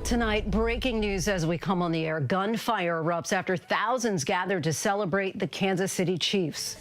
Tonight, breaking news as we come on the air. Gunfire erupts after thousands gathered to celebrate the Kansas City Chiefs.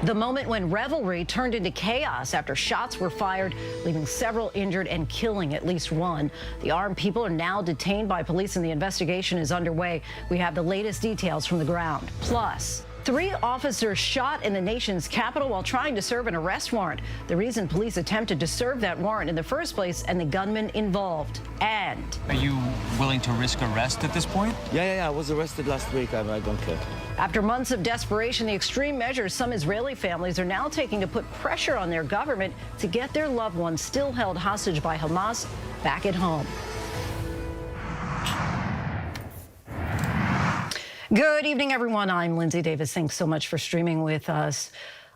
The moment when revelry turned into chaos after shots were fired, leaving several injured and killing at least one. The armed people are now detained by police and the investigation is underway. We have the latest details from the ground. Plus, 3 officers shot in the nation's capital while trying to serve an arrest warrant. The reason police attempted to serve that warrant in the first place and the gunman involved. And are you willing to risk arrest at this point? Yeah. I was arrested last week. I don't care. After months of desperation, the extreme measures some Israeli families are now taking to put pressure on their government to get their loved ones still held hostage by Hamas back at home. Good evening, everyone. I'm Lindsay Davis. Thanks so much for streaming with us.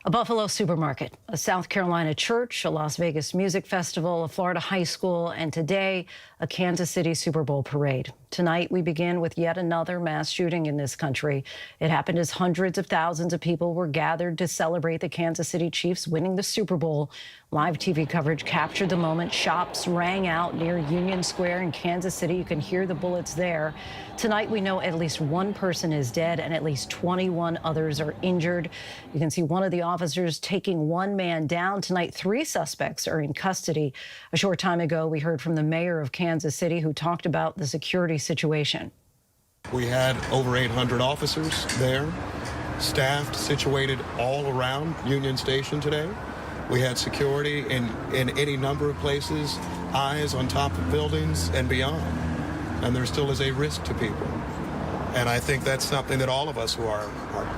A Buffalo supermarket, a South Carolina church, a Las Vegas music festival, a Florida high school, and today, a Kansas City Super Bowl parade. Tonight, we begin with yet another mass shooting in this country. It happened as hundreds of thousands of people were gathered to celebrate the Kansas City Chiefs winning the Super Bowl. Live TV coverage captured the moment. Shops rang out near Union Square in Kansas City. You can hear the bullets there. Tonight, we know at least one person is dead and at least 21 others are injured. You can see one of the officers taking one man down. Tonight, 3 suspects are in custody. A short time ago, we heard from the mayor of Kansas City who talked about the security situation. We had over 800 officers there, staffed, situated all around Union Station today. We had security in any number of places, eyes on top of buildings and beyond. And there still is a risk to people. And I think that's something that all of us who are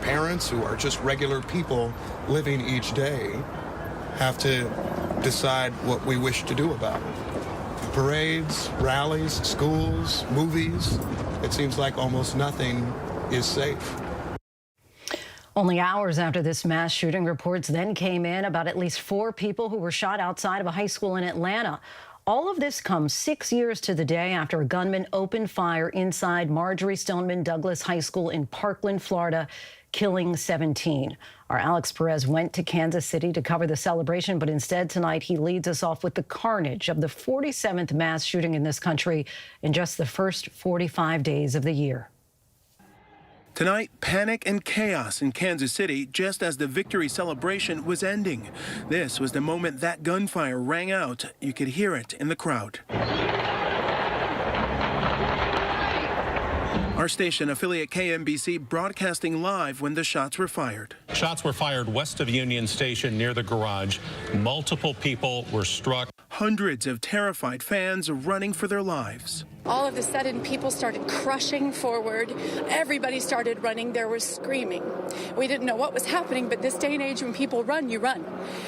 parents, who are just regular people living each day, have to decide what we wish to do about it. Parades, rallies, schools, movies, it seems like almost nothing is safe. Only hours after this mass shooting, reports then came in about at least 4 people who were shot outside of a high school in Atlanta. All of this comes 6 years to the day after a gunman opened fire inside Marjorie Stoneman Douglas High School in Parkland, Florida, killing 17. Our Alex Perez went to Kansas City to cover the celebration, but instead tonight he leads us off with the carnage of the 47th mass shooting in this country in just the first 45 days of the year. Tonight, panic and chaos in Kansas City just as the victory celebration was ending. This was the moment that gunfire rang out. You could hear it in the crowd. Our station affiliate KMBC broadcasting live when the shots were fired. Shots were fired west of Union Station near the garage. Multiple people were struck. Hundreds of terrified fans running for their lives. All of a sudden, people started crushing forward. Everybody started running. There was screaming. We didn't know what was happening, but this day and age, when people run, you run.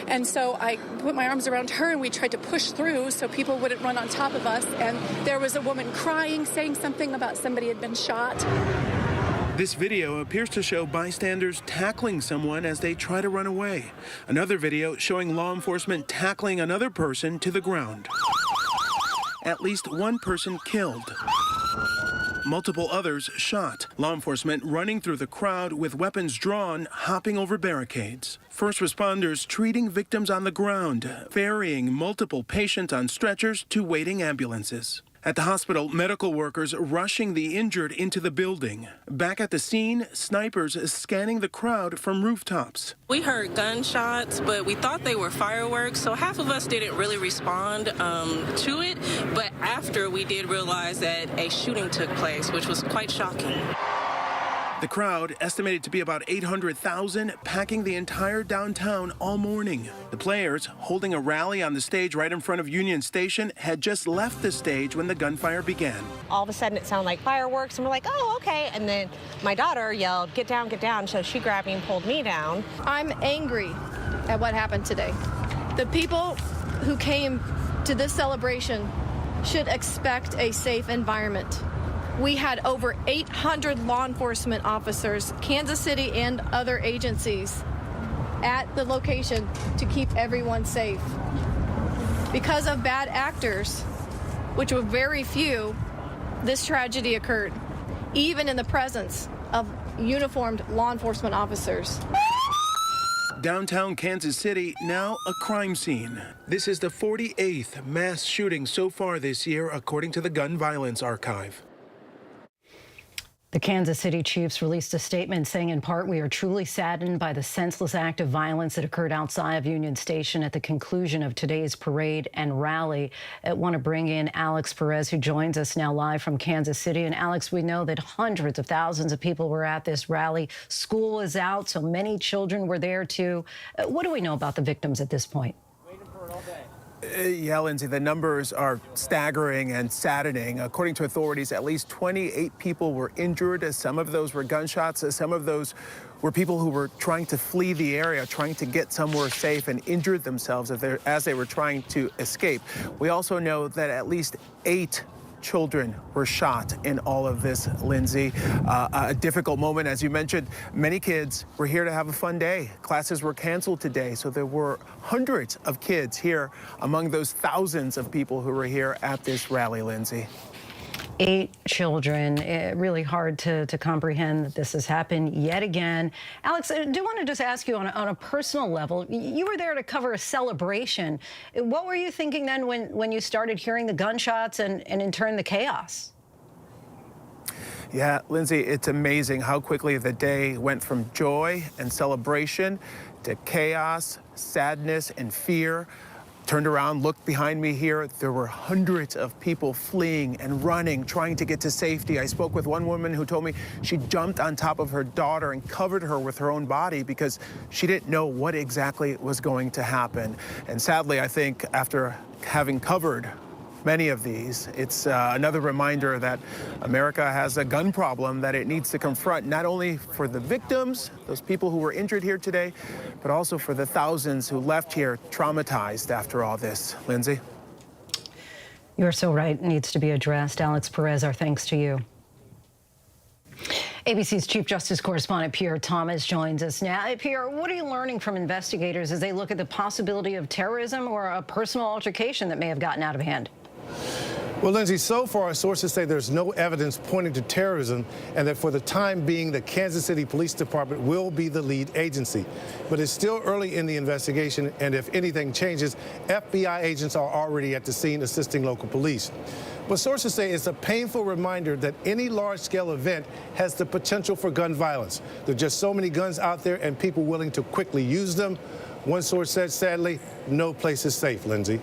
And so I put my arms around her, and we tried to push through so people wouldn't run on top of us. And there was a woman crying, saying something about somebody had been shot. This video appears to show bystanders tackling someone as they try to run away. Another video showing law enforcement tackling another person to the ground. At least one person killed. Multiple others shot. Law enforcement running through the crowd with weapons drawn, hopping over barricades. First responders treating victims on the ground, ferrying multiple patients on stretchers to waiting ambulances. At the hospital, medical workers rushing the injured into the building. Back at the scene, snipers scanning the crowd from rooftops. We heard gunshots, but we thought they were fireworks, so half of us didn't really respond to it. But after, we did realize that a shooting took place, which was quite shocking. The crowd, estimated to be about 800,000, packing the entire downtown all morning. The players, holding a rally on the stage right in front of Union Station, had just left the stage when the gunfire began. All of a sudden, it sounded like fireworks, and we're like, oh, okay. And then my daughter yelled, get down, get down. So she grabbed me and pulled me down. I'm angry at what happened today. The people who came to this celebration should expect a safe environment. We had over 800 law enforcement officers, Kansas City and other agencies, at the location to keep everyone safe. Because of bad actors, which were very few, this tragedy occurred, even in the presence of uniformed law enforcement officers. Downtown Kansas City, now a crime scene. This is the 48th mass shooting so far this year, according to the Gun Violence Archive. The Kansas City Chiefs released a statement saying, in part, we are truly saddened by the senseless act of violence that occurred outside of Union Station at the conclusion of today's parade and rally. I want to bring in Alex Perez, who joins us now live from Kansas City. And Alex, we know that hundreds of thousands of people were at this rally. School is out, so many children were there too. What do we know about the victims at this point? Yeah, Lindsay, the numbers are staggering and saddening. According to authorities, at least 28 people were injured. Some of those were gunshots. Some of those were people who were trying to flee the area, trying to get somewhere safe, and injured themselves as they were trying to escape. We also know that at least 8 children were shot in all of this, Lindsay. A difficult moment, as you mentioned. Many kids were here to have a fun day. Classes were canceled today, so there were hundreds of kids here among those thousands of people who were here at this rally, Lindsay. 8 children. Really hard to comprehend that this has happened yet again. Alex, I do want to just ask you on a personal level, you were there to cover a celebration. What were you thinking then when you started hearing the gunshots and in turn the chaos? Yeah, Lindsay, it's amazing how quickly the day went from joy and celebration to chaos, sadness, and fear. Turned around, looked behind me here. There were hundreds of people fleeing and running, trying to get to safety. I spoke with one woman who told me she jumped on top of her daughter and covered her with her own body because she didn't know what exactly was going to happen. And sadly, I think after having covered many of these, it's another reminder that America has a gun problem that it needs to confront, not only for the victims, those people who were injured here today, but also for the thousands who left here traumatized after all this. Lindsay? You're so right. It needs to be addressed. Alex Perez, our thanks to you. ABC's Chief Justice Correspondent Pierre Thomas joins us now. Pierre, what are you learning from investigators as they look at the possibility of terrorism or a personal altercation that may have gotten out of hand? Well, Lindsay, so far, sources say there's no evidence pointing to terrorism and that for the time being, the Kansas City Police Department will be the lead agency. But it's still early in the investigation, and if anything changes, FBI agents are already at the scene assisting local police. But sources say it's a painful reminder that any large-scale event has the potential for gun violence. There are just so many guns out there and people willing to quickly use them. One source said, sadly, no place is safe, Lindsay.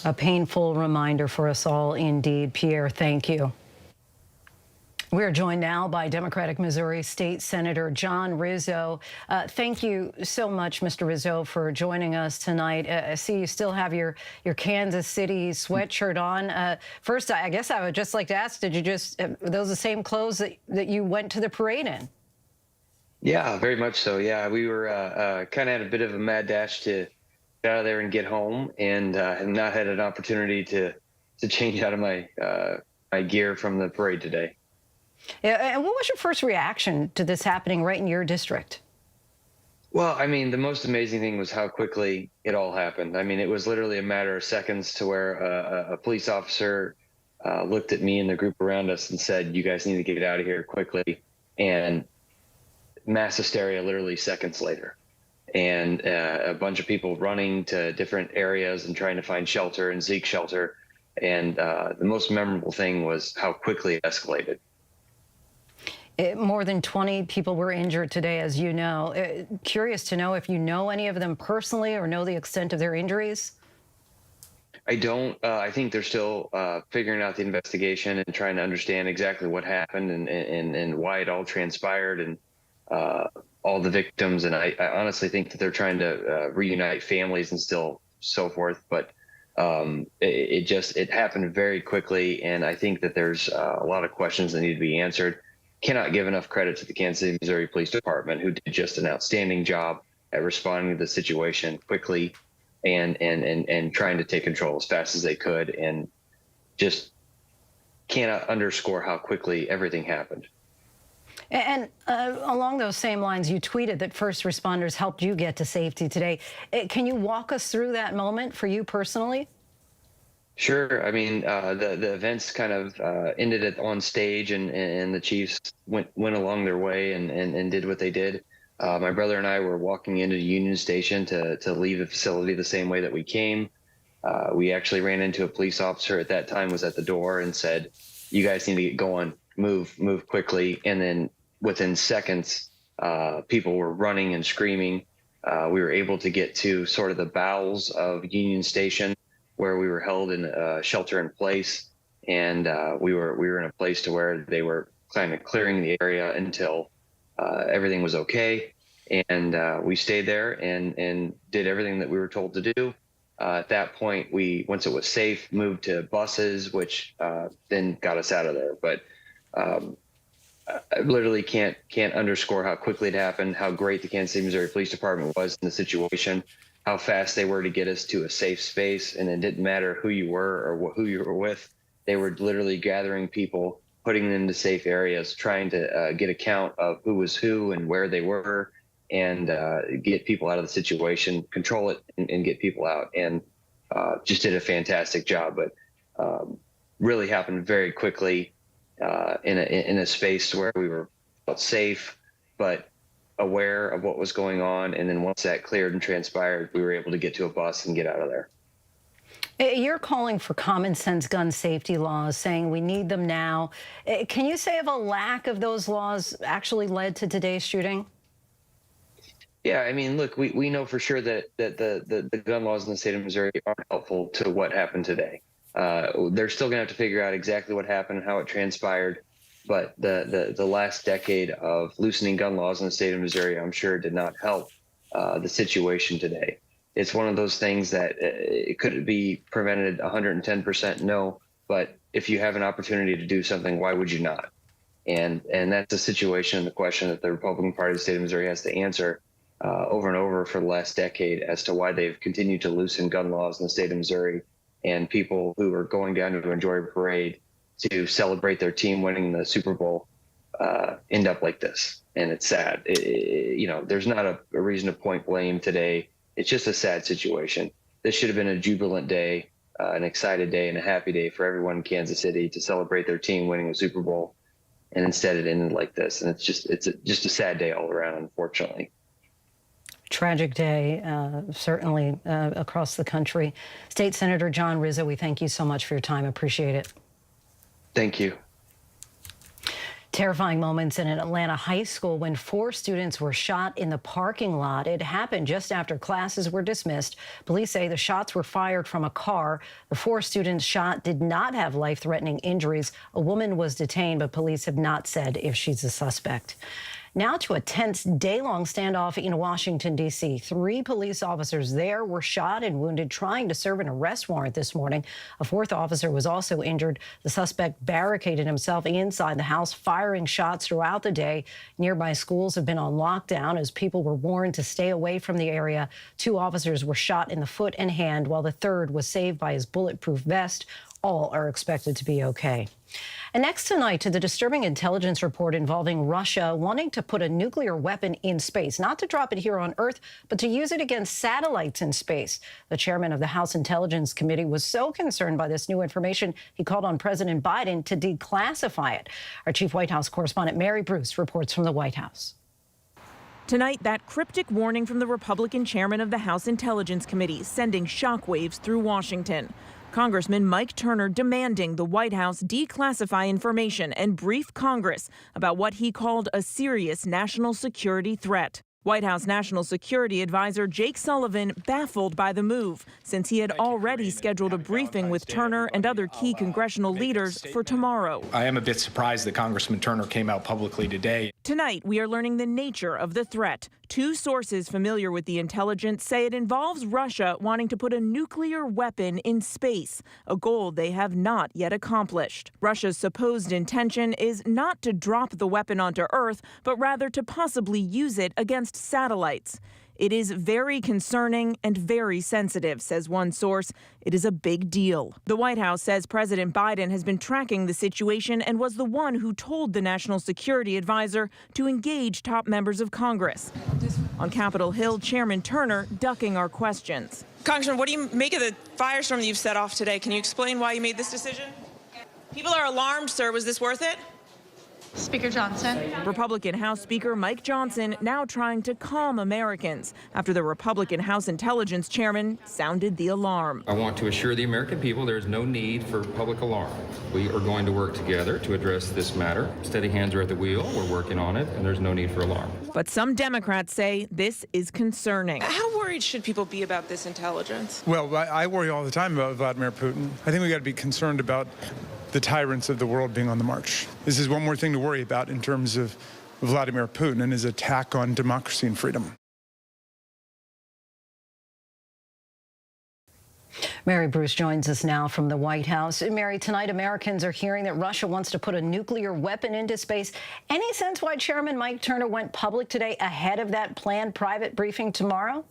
A painful reminder for us all, indeed. Pierre, thank you. We are joined now by Democratic Missouri State Senator John Rizzo. Thank you so much, Mr. Rizzo, for joining us tonight. I see you still have your Kansas City sweatshirt on. First, I guess I would just like to ask, did you just, are those the same clothes that you went to the parade in? Yeah, very much so. Yeah, we were kind of had a bit of a mad dash to get out of there and get home, and have not had an opportunity to change out of my my gear from the parade today. Yeah, and what was your first reaction to this happening right in your district? Well, I mean, the most amazing thing was how quickly it all happened. I mean, it was literally a matter of seconds to where a police officer looked at me and the group around us and said, "You guys need to get out of here quickly," and mass hysteria literally seconds later. And a bunch of people running to different areas and trying to find shelter and seek shelter. And the most memorable thing was how quickly it escalated. More than 20 people were injured today, as you know. Curious to know if you know any of them personally or know the extent of their injuries? I don't. I think they're still figuring out the investigation and trying to understand exactly what happened and why it all transpired and all the victims. And I honestly think that they're trying to reunite families and still so forth. But it happened very quickly. And I think that there's a lot of questions that need to be answered. Cannot give enough credit to the Kansas City, Missouri Police Department, who did just an outstanding job at responding to the situation quickly and trying to take control as fast as they could, and just cannot underscore how quickly everything happened. And along those same lines, you tweeted that first responders helped you get to safety today. Can you walk us through that moment for you personally? Sure. I mean, the events kind of ended on stage, and the Chiefs went along their way and did what they did. My brother and I were walking into Union Station to leave the facility the same way that we came. We actually ran into a police officer at that time, was at the door, and said, "You guys need to get going, move quickly." And then within seconds, people were running and screaming. We were able to get to sort of the bowels of Union Station, where we were held in shelter in place, and we were in a place to where they were kind of clearing the area until everything was okay. And we stayed there and did everything that we were told to do. At that point, once it was safe, moved to buses, which then got us out of there. But I literally can't underscore how quickly it happened, how great the Kansas City, Missouri Police Department was in the situation, how fast they were to get us to a safe space. And it didn't matter who you were or who you were with. They were literally gathering people, putting them into safe areas, trying to get a count of who was who and where they were, and get people out of the situation, control it, and get people out. And just did a fantastic job. But really happened very quickly in a space where we were felt safe, but aware of what was going on. And then once that cleared and transpired, we were able to get to a bus and get out of there. You're calling for common sense gun safety laws, saying we need them now. Can you say if a lack of those laws actually led to today's shooting? Yeah, I mean, look, we know for sure that the gun laws in the state of Missouri aren't helpful to what happened today. They're still going to have to figure out exactly what happened and how it transpired. But the last decade of loosening gun laws in the state of Missouri, I'm sure, did not help the situation today. It's one of those things that it could be prevented 110%, no. But if you have an opportunity to do something, why would you not? And that's a situation and the question that the Republican Party of the state of Missouri has to answer over and over for the last decade as to why they've continued to loosen gun laws in the state of Missouri, and people who are going down to enjoy a parade to celebrate their team winning the Super Bowl end up like this. And it's sad. There's not a reason to point blame today. It's just a sad situation. This should have been a jubilant day, an excited day, and a happy day for everyone in Kansas City to celebrate their team winning a Super Bowl. And instead it ended like this. And it's just a sad day all around, unfortunately. Tragic day, certainly across the country. State Senator John Rizzo, we thank you so much for your time. Appreciate it. Thank you. Terrifying moments in an Atlanta high school when 4 students were shot in the parking lot. It happened just after classes were dismissed. Police say the shots were fired from a car. The 4 students shot did not have life-threatening injuries. A woman was detained, but police have not said if she's a suspect. Now to a tense day-long standoff in Washington, D.C. 3 police officers there were shot and wounded trying to serve an arrest warrant this morning. A 4th officer was also injured. The suspect barricaded himself inside the house, firing shots throughout the day. Nearby schools have been on lockdown as people were warned to stay away from the area. 2 officers were shot in the foot and hand, while the 3rd was saved by his bulletproof vest. All are expected to be okay. And next tonight to the disturbing intelligence report involving Russia wanting to put a nuclear weapon in space, not to drop it here on Earth, but to use it against satellites in space. The chairman of the House Intelligence Committee was so concerned by this new information, he called on President Biden to declassify it. Our chief White House correspondent Mary Bruce reports from the White House. Tonight, that cryptic warning from the Republican chairman of the House Intelligence Committee sending shockwaves through Washington. Congressman Mike Turner demanding the White House declassify information and brief Congress about what he called a serious national security threat. White House National Security Advisor Jake Sullivan baffled by the move, since he had already scheduled a briefing with Turner and other key congressional leaders for tomorrow. I am a bit surprised that Congressman Turner came out publicly today. Tonight, we are learning the nature of the threat. 2 sources familiar with the intelligence say it involves Russia wanting to put a nuclear weapon in space, a goal they have not yet accomplished. Russia's supposed intention is not to drop the weapon onto Earth, but rather to possibly use it against satellites. It is very concerning and very sensitive, says one source. It is a big deal. The White House says President Biden has been tracking the situation and was the one who told the National Security Advisor to engage top members of Congress. On Capitol Hill, Chairman Turner ducking our questions. Congressman, what do you make of the firestorm that you've set off today? Can you explain why you made this decision? People are alarmed, sir. Was this worth it? Speaker Johnson. Republican House Speaker Mike Johnson now trying to calm Americans after the Republican House Intelligence Chairman sounded the alarm. I want to assure the American people there is no need for public alarm. We are going to work together to address this matter. Steady hands are at the wheel. We're working on it, and there's no need for alarm. But some Democrats say this is concerning. How worried should people be about this intelligence? Well, I worry all the time about Vladimir Putin. I think we got to be concerned about the tyrants of the world being on the march. This is one more thing to worry about in terms of Vladimir Putin and his attack on democracy and freedom. Mary Bruce joins us now from the White House. Mary, tonight Americans are hearing that Russia wants to put a nuclear weapon into space. Any sense why Chairman Mike Turner went public today ahead of that planned private briefing tomorrow?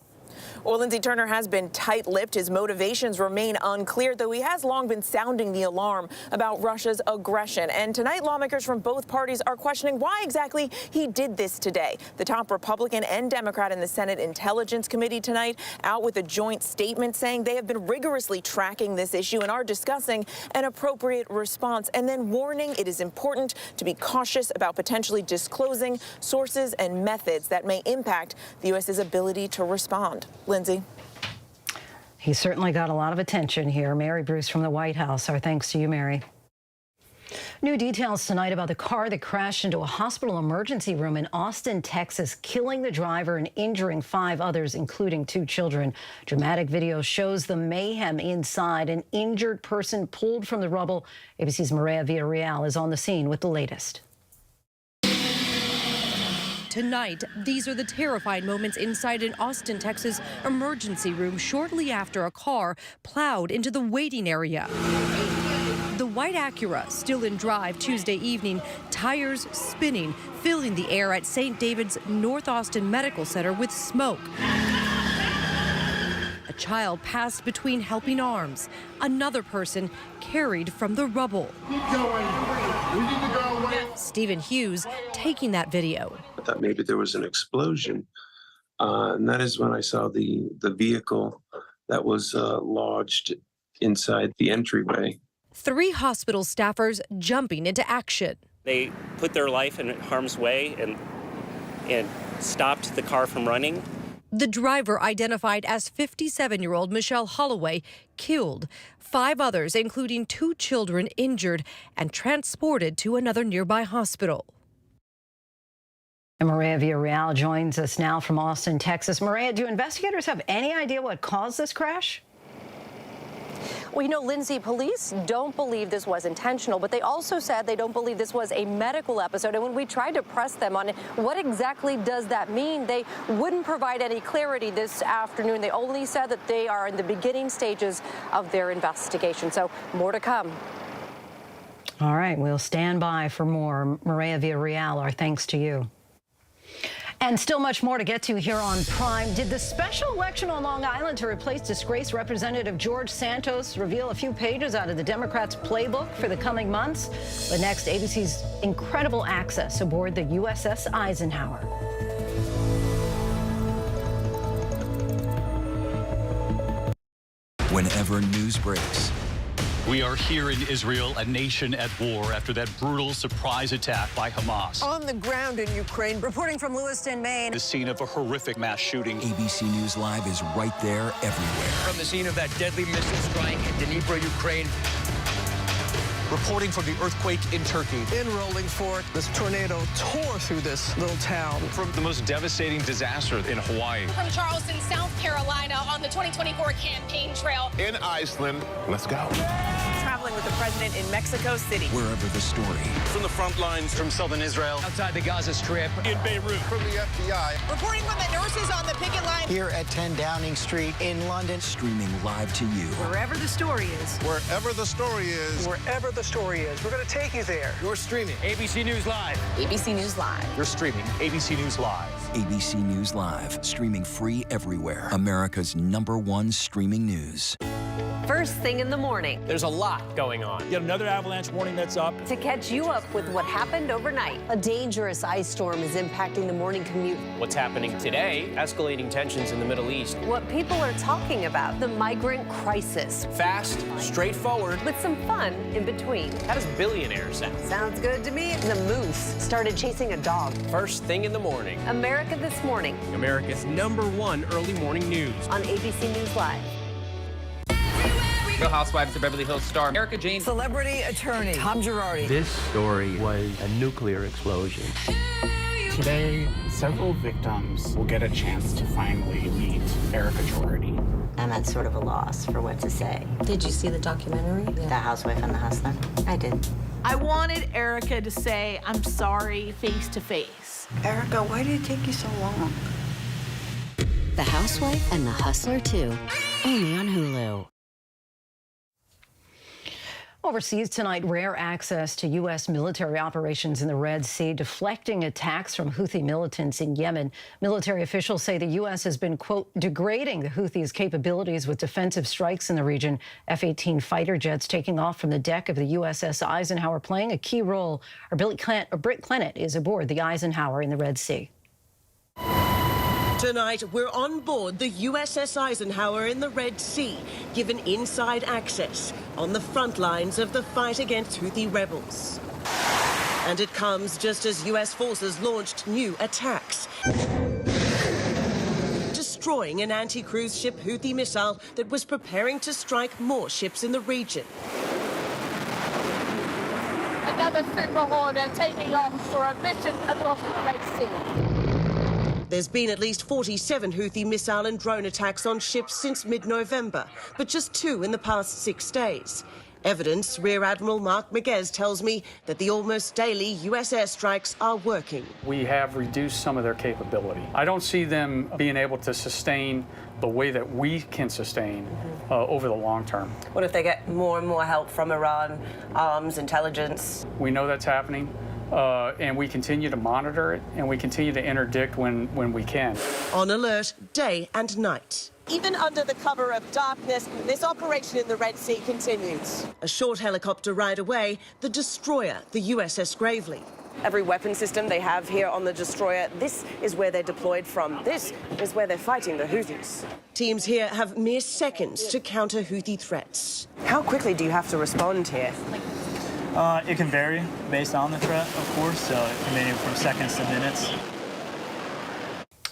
Well, Lindsay, Turner has been tight-lipped. His motivations remain unclear, though he has long been sounding the alarm about Russia's aggression. And tonight, lawmakers from both parties are questioning why exactly he did this today. The top Republican and Democrat in the Senate Intelligence Committee tonight out with a joint statement saying they have been rigorously tracking this issue and are discussing an appropriate response, and then warning it is important to be cautious about potentially disclosing sources and methods that may impact the U.S.'s ability to respond. Lindsay. He certainly got a lot of attention here. Mary Bruce from the White House. Our thanks to you, Mary. New details tonight about the car that crashed into a hospital emergency room in Austin, Texas, killing the driver and injuring 5 others, including 2 children. Dramatic video shows the mayhem inside. An injured person pulled from the rubble. ABC's Maria Villarreal is on the scene with the latest. Tonight, these are the terrifying moments inside an Austin, Texas emergency room shortly after a car plowed into the waiting area. The white Acura still in drive Tuesday evening, tires spinning, filling the air at St. David's North Austin Medical Center with smoke. A child passed between helping arms. Another person carried from the rubble. Keep going. We need to go away. Stephen Hughes taking that video. I thought maybe there was an explosion. And that is when I saw the vehicle that was lodged inside the entryway. 3 hospital staffers jumping into action. They put their life in harm's way and stopped the car from running. The driver, identified as 57-year-old Michelle Holloway, killed. 5 others, including 2 children, injured and transported to another nearby hospital. And Maria Villarreal joins us now from Austin, Texas. Maria, do investigators have any idea what caused this crash? Well, you know, Lindsay, police don't believe this was intentional, but they also said they don't believe this was a medical episode. And when we tried to press them on it, what exactly does that mean? They wouldn't provide any clarity this afternoon. They only said that they are in the beginning stages of their investigation. So more to come. All right, we'll stand by for more. Maria Villarreal, our thanks to you. And still much more to get to here on Prime. Did the special election on Long Island to replace disgraced Representative George Santos reveal a few pages out of the Democrats' playbook for the coming months? But next, ABC's incredible access aboard the USS Eisenhower. Whenever news breaks, we are here in Israel, a nation at war after that brutal surprise attack by Hamas. On the ground in Ukraine, reporting from Lewiston, Maine. The scene of a horrific mass shooting. ABC News Live is right there everywhere. From the scene of that deadly missile strike in Dnipro, Ukraine. Reporting from the earthquake in Turkey. In Rolling Fork, this tornado tore through this little town. From the most devastating disaster in Hawaii. From Charleston, South Carolina, on the 2024 campaign trail. In Iceland, let's go. Traveling with the president in Mexico City. Wherever the story. From the front lines, from southern Israel. Outside the Gaza Strip. In Beirut. From the FBI. Reporting from the nurses on the picket line. Here at 10 Downing Street in London. Streaming live to you. Wherever the story is. Wherever the story is. Wherever the story is. We're going to take you there. You're streaming. ABC News Live. ABC News Live. You're streaming ABC News Live. ABC News Live. Streaming free everywhere. America's #1 streaming news. first thing in the morning. There's a lot going on. Yet another avalanche warning that's up. To catch you up with what happened overnight. A dangerous ice storm is impacting the morning commute. What's happening today? Escalating tensions in the Middle East. What people are talking about, the migrant crisis. Fast, straightforward. With some fun in between. How does billionaire sound? Sounds good to me. The moose started chasing a dog. First thing in the morning. America This Morning. America's #1 early morning news. On ABC News Live. Real Housewives of Beverly Hills star Erica Jane. Celebrity attorney Tom Girardi. This story was a nuclear explosion. Today, several victims will get a chance to finally meet Erica Girardi. I'm at sort of a loss for what to say. Did you see the documentary? The Housewife and the Hustler? I did. I wanted Erica to say, I'm sorry, face to face. Erica, why did it take you so long? The Housewife and the Hustler 2, only on Hulu. Overseas tonight, rare access to U.S. military operations in the Red Sea, deflecting attacks from Houthi militants in Yemen. Military officials say the U.S. has been, quote, degrading the Houthis' capabilities with defensive strikes in the region. F-18 fighter jets taking off from the deck of the USS Eisenhower playing a key role. Our Britt Clennett is aboard the Eisenhower in the Red Sea. Tonight, we're on board the USS Eisenhower in the Red Sea, given inside access on the front lines of the fight against Houthi rebels. And it comes just as U.S. forces launched new attacks, destroying an anti-cruise ship Houthi missile that was preparing to strike more ships in the region. Another Super Hornet taking off for a mission across the Red Sea. There's been at least 47 Houthi missile and drone attacks on ships since mid-November, but just 2 in the past 6 days. Evidence, Rear Admiral Mark Miguez tells me that the almost daily U.S. airstrikes are working. We have reduced some of their capability. I don't see them being able to sustain the way that we can sustain over the long term. What if they get more and more help from Iran, arms, intelligence? We know that's happening. And we continue to monitor it, and we continue to interdict when we can. On alert day and night. Even under the cover of darkness, this operation in the Red Sea continues. A short helicopter ride away, the destroyer, the USS Gravely. Every weapon system they have here on the destroyer, this is where they're deployed from. This is where they're fighting the Houthis. Teams here have mere seconds to counter Houthi threats. How quickly do you have to respond here? It can vary based on the threat, of course, so it can vary from seconds to minutes.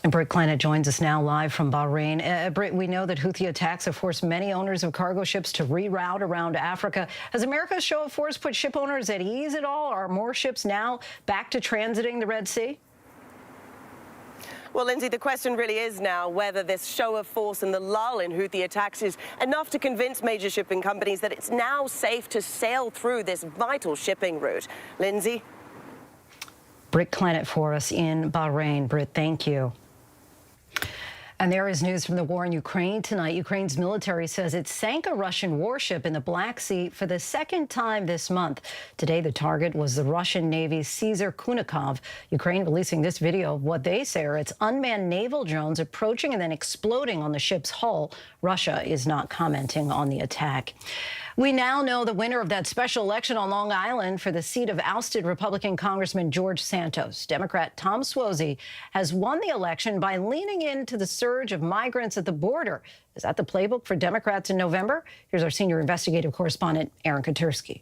And Britt Clennett joins us now live from Bahrain. Britt, we know that Houthi attacks have forced many owners of cargo ships to reroute around Africa. Has America's show of force put ship owners at ease at all? Are more ships now back to transiting the Red Sea? Well, Lindsay, the question really is now whether this show of force and the lull in Houthi attacks is enough to convince major shipping companies that it's now safe to sail through this vital shipping route. Lindsay? Britt Clennett for us in Bahrain. Britt, thank you. And there is news from the war in Ukraine tonight. Ukraine's military says it sank a Russian warship in the Black Sea for the second time this month. Today, the target was the Russian Navy's Caesar Kunikov. Ukraine releasing this video of what they say are its unmanned naval drones approaching and then exploding on the ship's hull. Russia is not commenting on the attack. We now know the winner of that special election on Long Island for the seat of ousted Republican Congressman George Santos. Democrat Tom Suozzi has won the election by leaning into the surge of migrants at the border. Is that the playbook for Democrats in November? Here's our senior investigative correspondent, Aaron Katursky.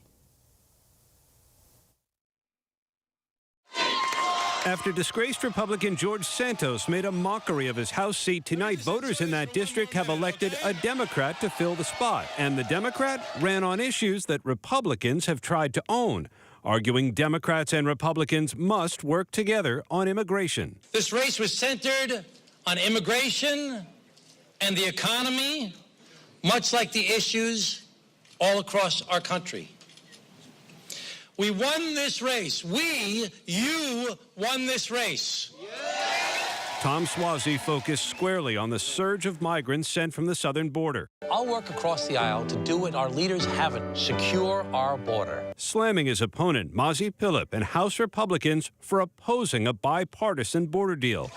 After disgraced Republican George Santos made a mockery of his House seat tonight, voters in that district have elected a Democrat to fill the spot. And the Democrat ran on issues that Republicans have tried to own, arguing Democrats and Republicans must work together on immigration. This race was centered on immigration and the economy, much like the issues all across our country. We won this race. You won this race. Tom Suozzi focused squarely on the surge of migrants sent from the southern border. I'll work across the aisle to do what our leaders haven't, secure our border. Slamming his opponent, Mazi Pilip, and House Republicans for opposing a bipartisan border deal.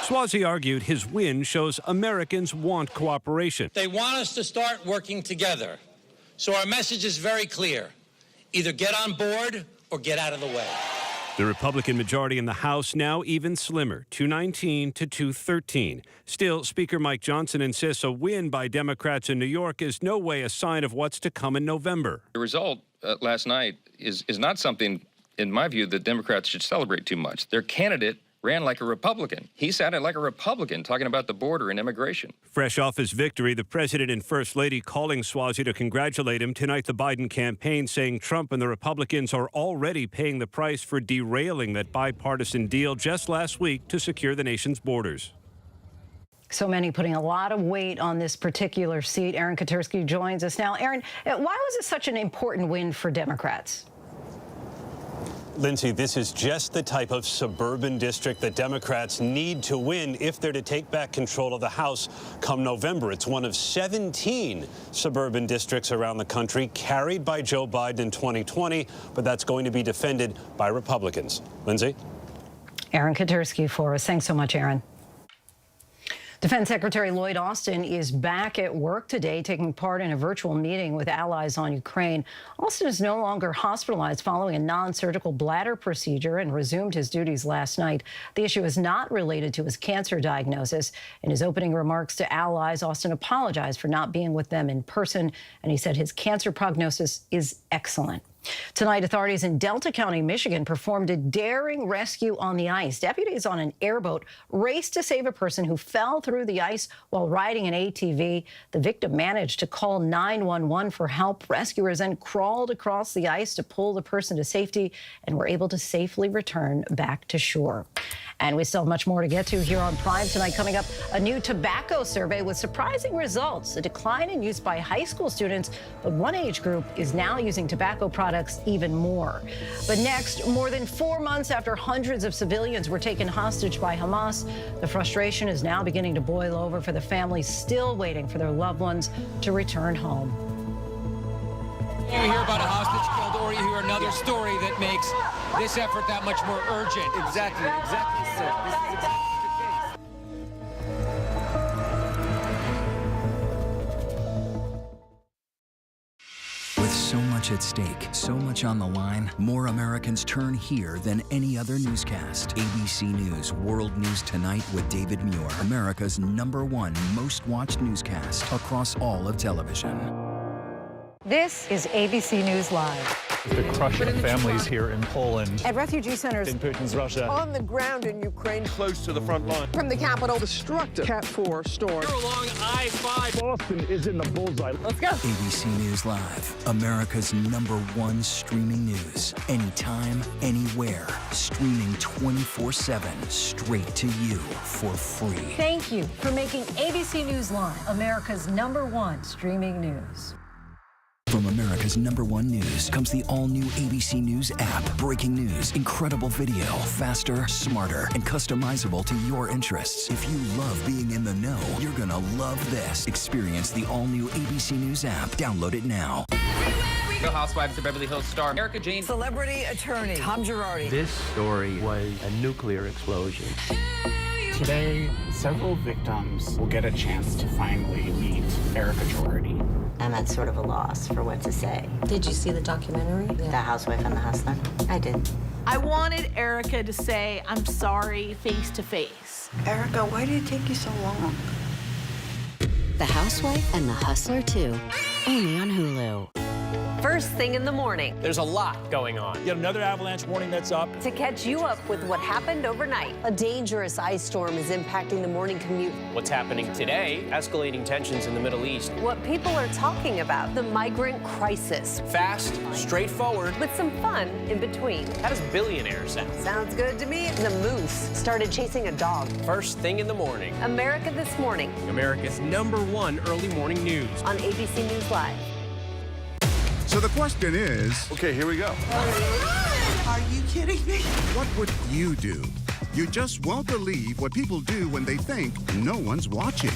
Suozzi argued his win shows Americans want cooperation. They want us to start working together. So our message is very clear. Either get on board or get out of the way. The Republican majority in the House now even slimmer, 219 to 213. Still, Speaker Mike Johnson insists a win by Democrats in New York is no way a sign of what's to come in November. The result last night is not something, in my view, that Democrats should celebrate too much. Their candidate ran like a Republican. He sounded like a Republican talking about the border and immigration. Fresh off his victory, the president and first lady calling Suozzi to congratulate him. Tonight, the Biden campaign saying Trump and the Republicans are already paying the price for derailing that bipartisan deal just last week to secure the nation's borders. So many putting a lot of weight on this particular seat. Aaron Katersky joins us now. Aaron, why was it such an important win for Democrats? Lindsay, this is just the type of suburban district that Democrats need to win if they're to take back control of the House come November. It's one of 17 suburban districts around the country carried by Joe Biden in 2020, but that's going to be defended by Republicans. Lindsay? Aaron Katersky for us. Thanks so much, Aaron. Defense Secretary Lloyd Austin is back at work today, taking part in a virtual meeting with allies on Ukraine. Austin is no longer hospitalized following a non-surgical bladder procedure and resumed his duties last night. The issue is not related to his cancer diagnosis. In his opening remarks to allies, Austin apologized for not being with them in person, and he said his cancer prognosis is excellent. Tonight, authorities in Delta County, Michigan, performed a daring rescue on the ice. Deputies on an airboat raced to save a person who fell through the ice while riding an ATV. The victim managed to call 911 for help. Rescuers then crawled across the ice to pull the person to safety and were able to safely return back to shore. And we still have much more to get to here on Prime tonight. Coming up, a new tobacco survey with surprising results. A decline in use by high school students, but one age group is now using tobacco products even more. But next, more than 4 months after hundreds of civilians were taken hostage by Hamas, the frustration is now beginning to boil over for the families still waiting for their loved ones to return home. You hear about a hostage killed, or you hear another story that makes this effort that much more urgent. Exactly, sir. This is exactly the case. With so much at stake, so much on the line, more Americans turn here than any other newscast. ABC News World News Tonight with David Muir, America's #1 most watched newscast across all of television. This is ABC News Live. The crush of families here in Poland. At refugee centers In Putin's Russia. On the ground in Ukraine. Close to the front line. From the capital, destructive Cat 4 storm. You're along I-5. Boston is in the bullseye. Let's go. ABC News Live, America's #1 streaming news. Anytime, anywhere. Streaming 24/7, straight to you for free. Thank you for making ABC News Live America's #1 streaming news. From America's #1 news comes the all-new ABC News app. Breaking news, incredible video, faster, smarter, and customizable to your interests. If you love being in the know, you're gonna love this. Experience the all-new ABC News app. Download it now. Real Housewives of Beverly Hills star Erica Jane. Celebrity attorney Tom Girardi. This story was a nuclear explosion. Today, several victims will get a chance to finally meet Erica Girardi. I'm at sort of a loss for what to say. Did you see the documentary? The Housewife and the Hustler? I did. I wanted Erica to say, I'm sorry, face to face. Erica, why did it take you so long? The Housewife and the Hustler 2, only on Hulu. First thing in the morning. There's a lot going on. Yet another avalanche warning that's up. To catch you up with what happened overnight. A dangerous ice storm is impacting the morning commute. What's happening today? Escalating tensions in the Middle East. What people are talking about. The migrant crisis. Fast, straightforward. With some fun in between. How does billionaire sound? Sounds good to me. The moose started chasing a dog. First thing in the morning. America This Morning. America's #1 early morning news. On ABC News Live. So the question is... Okay, here we go. Are you kidding me? What would you do? You just won't believe what people do when they think no one's watching.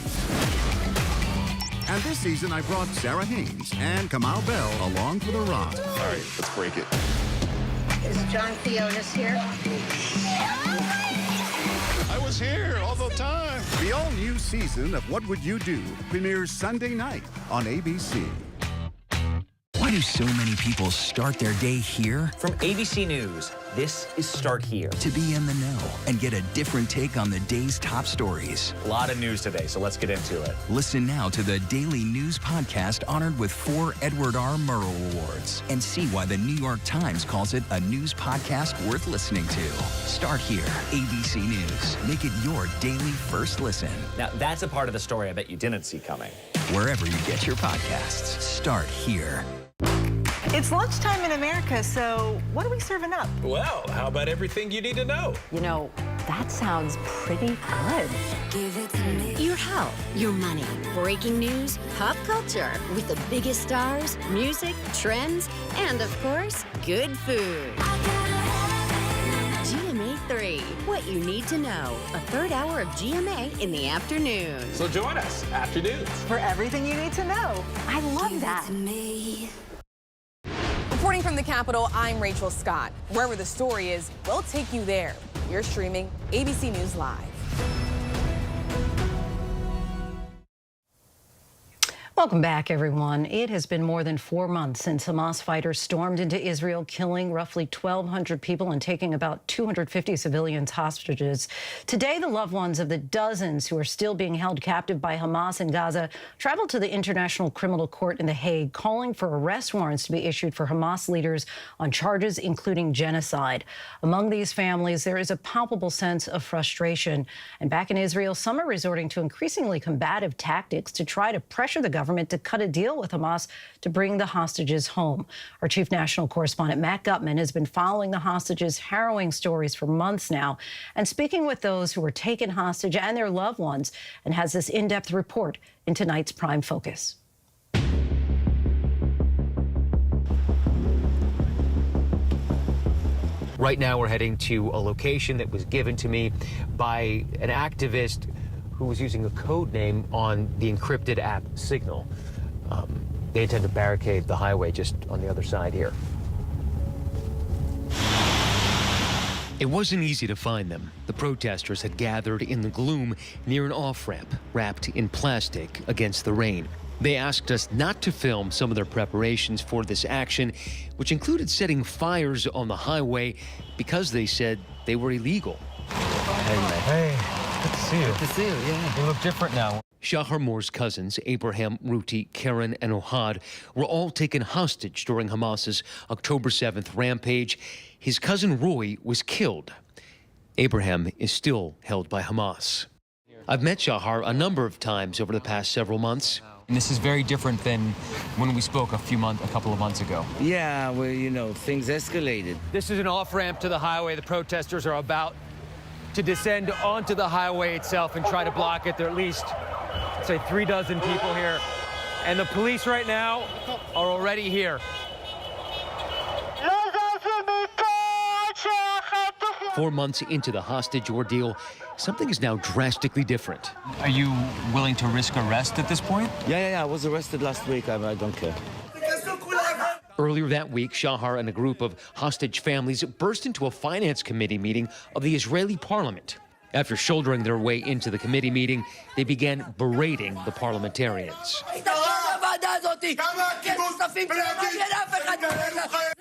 And this season, I brought Sarah Haynes and Kamal Bell along for the ride. All right, let's break it. Is John Theonis here? I was was here all the time. The all-new season of What Would You Do premieres Sunday night on ABC. Why do so many people start their day here? From ABC News, this is Start Here. To be in the know and get a different take on the day's top stories. A lot of news today, so let's get into it. Listen now to the Daily News Podcast honored with 4 Edward R. Murrow Awards and see why the New York Times calls it a news podcast worth listening to. Start Here, ABC News. Make it your daily first listen. Now, that's a part of the story I bet you didn't see coming. Wherever you get your podcasts, Start Here. It's lunchtime in America, so what are we serving up? Well, how about everything you need to know? You know, that sounds pretty good. Give it to me. Your health, your money, breaking news, pop culture with the biggest stars, music, trends, and of course, good food. GMA 3, what you need to know. A third hour of GMA in the afternoon. So join us, afternoons. For everything you need to know. I love that. Reporting from the Capitol, I'm Rachel Scott. Wherever the story is, we'll take you there. You're streaming ABC News Live. Welcome back, everyone. It has been more than 4 months since Hamas fighters stormed into Israel, killing roughly 1,200 people and taking about 250 civilians hostages. Today, the loved ones of the dozens who are still being held captive by Hamas in Gaza traveled to the International Criminal Court in The Hague, calling for arrest warrants to be issued for Hamas leaders on charges including genocide. Among these families, there is a palpable sense of frustration. And back in Israel, some are resorting to increasingly combative tactics to try to pressure the government to cut a deal with Hamas to bring the hostages home. Our chief national correspondent, Matt Gutman, has been following the hostages' harrowing stories for months now and speaking with those who were taken hostage and their loved ones, and has this in-depth report in tonight's Prime Focus. Right now, we're heading to a location that was given to me by an activist who was using a code name on the encrypted app Signal. They intend to barricade the highway just on the other side here. It wasn't easy to find them. The protesters had gathered in the gloom near an off-ramp, wrapped in plastic against the rain. They asked us not to film some of their preparations for this action, which included setting fires on the highway because they said they were illegal. Hey. Good to see you. Good to see you, yeah. You look different now. Shahar Moore's cousins, Abraham, Ruti, Karen, and Ohad, were all taken hostage during Hamas's October 7th rampage. His cousin Roy was killed. Abraham is still held by Hamas. I've met Shahar a number of times over the past several months. And this is very different than when we spoke a couple of months ago. Yeah, well, you know, things escalated. This is an off-ramp to the highway. The protesters are about to descend onto the highway itself and try to block it. There are at least, I'd say, 36 people here. And the police right now are already here. 4 months into the hostage ordeal, something is now drastically different. Are you willing to risk arrest at this point? Yeah, I was arrested last week. I don't care. Earlier that week, Shahar and a group of hostage families burst into a finance committee meeting of the Israeli parliament. After shouldering their way into the committee meeting, they began berating the parliamentarians.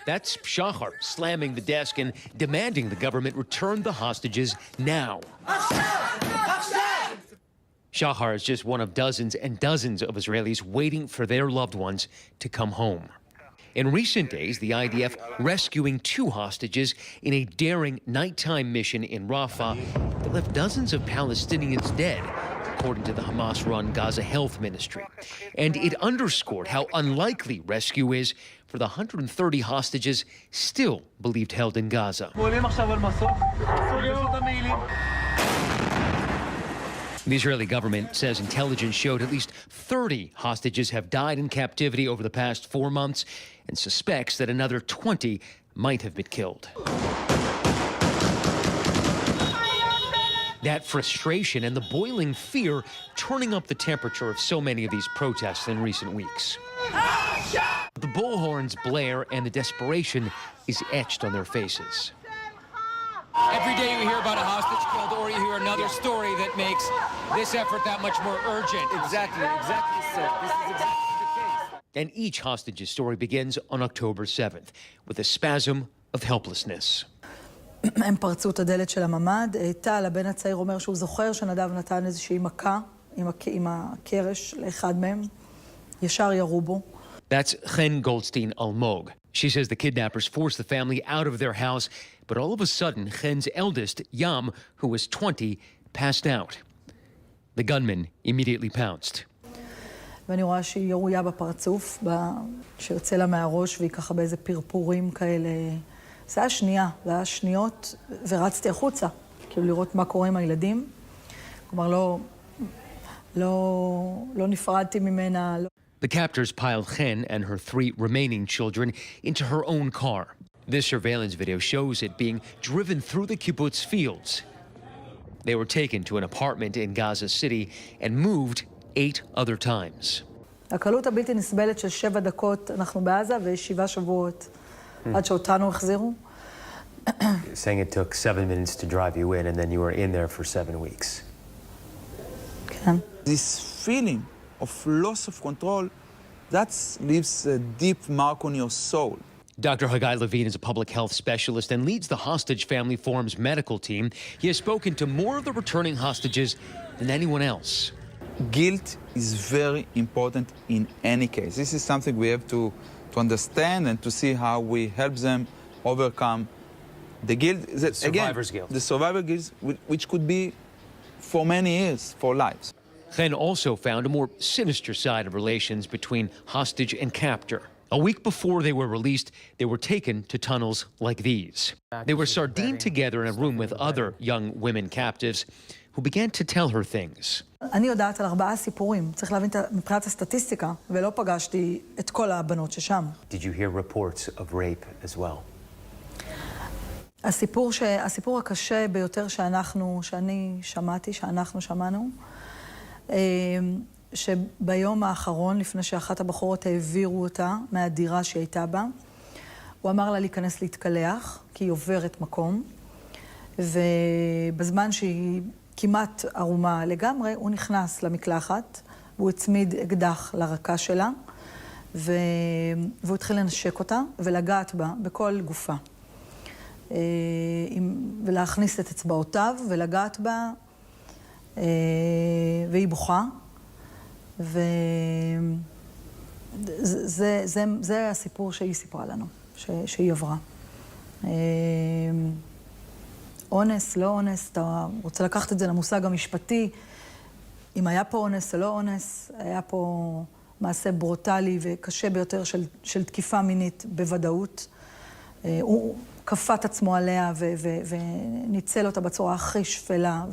That's Shahar slamming the desk and demanding the government return the hostages now. Shahar is just one of dozens and dozens of Israelis waiting for their loved ones to come home. In recent days, the IDF rescuing 2 hostages in a daring nighttime mission in Rafah that left dozens of Palestinians dead, according to the Hamas-run Gaza Health Ministry. And it underscored how unlikely rescue is for the 130 hostages still believed held in Gaza. The Israeli government says intelligence showed at least 30 hostages have died in captivity over the past 4 months and suspects that another 20 might have been killed. That frustration and the boiling fear turning up the temperature of so many of these protests in recent weeks. The bullhorns blare and the desperation is etched on their faces. Every day you hear about a hostage killed, or you hear another story that makes this effort that much more urgent. Exactly so. This is exactly the case. And each hostage's story begins on October 7th with a spasm of helplessness. הם פרצו את הדלת של הממ"ד. טל, הבן הצעיר, אומר שהוא זוכר שנדב נתן איזושהי מכה עם הקרש לאחד מהם. ישר ירו בו. That's Chen Goldstein Almog. She says the kidnappers forced the family out of their house, but all of a sudden, Chen's eldest, Yam, who was 20, passed out. The gunman immediately pounced. ואני רואה שהיא ירויה בפרצוף, שיוצא לה מהראש, והיא ככה באיזה פרפורים כאלה. זה היה שנייה, זה היה שניות, ורצתי החוצה, כאילו לראות מה קורה עם הילדים. כלומר, לא נפרדתי ממנה. The captors piled Chen and her 3 remaining children into her own car. This surveillance video shows it being driven through the kibbutz fields. They were taken to an apartment in Gaza City and moved 8 other times. הקלות הבלתי נסבלת של 7 דקות, אנחנו בעזה, ו7 שבועות, עד שאותנו החזירו. Saying it took 7 minutes to drive you in, and then you were in there for 7 weeks. כן. This feeling of loss of control, that leaves a deep mark on your soul. Dr. Hagai Levine is a public health specialist and leads the Hostage Family Forum's medical team. He has spoken to more of the returning hostages than anyone else. Guilt is very important in any case. This is something we have to understand and to see how we help them overcome the guilt. The survivor's guilt. The survivor guilt, which could be for many years, for lives. Chen also found a more sinister side of relations between hostage and captor. A week before they were released, they were taken to tunnels like these. They were sardined together in a room with other young women captives who began to tell her things. אני יודעת על 4 סיפורים. צריך להבין מבחינת הסטטיסטיקה, ולא פגשתי את כל הבנות ששם. Did you hear reports of rape as well? הסיפור הקשה ביותר שאני שמעתי, שאנחנו שמענו, שביום האחרון, לפני שאחת הבחורות העבירו אותה מהדירה שהיא הייתה בה, הוא אמר לה להיכנס להתקלח, כי היא עוברת מקום, ובזמן שהיא כמעט ערומה לגמרי, הוא נכנס למקלחת, והוא הצמיד אקדח לרקה שלה, והוא התחיל לנשק אותה ולגעת בה בכל גופה. ולהכניס את אצבעותיו ולגעת בה, והיא בוכה. וזה הסיפור שהיא סיפרה לנו, שהיא עברה. אונס, לא אונס, אתה רוצה לקחת את זה למושג המשפטי, אם היה פה אונס או לא אונס, היה פה מעשה ברוטלי וקשה ביותר של תקיפה מינית בוודאות. הוא כפה את עצמו עליה וניצל אותה בצורה הכי שפלה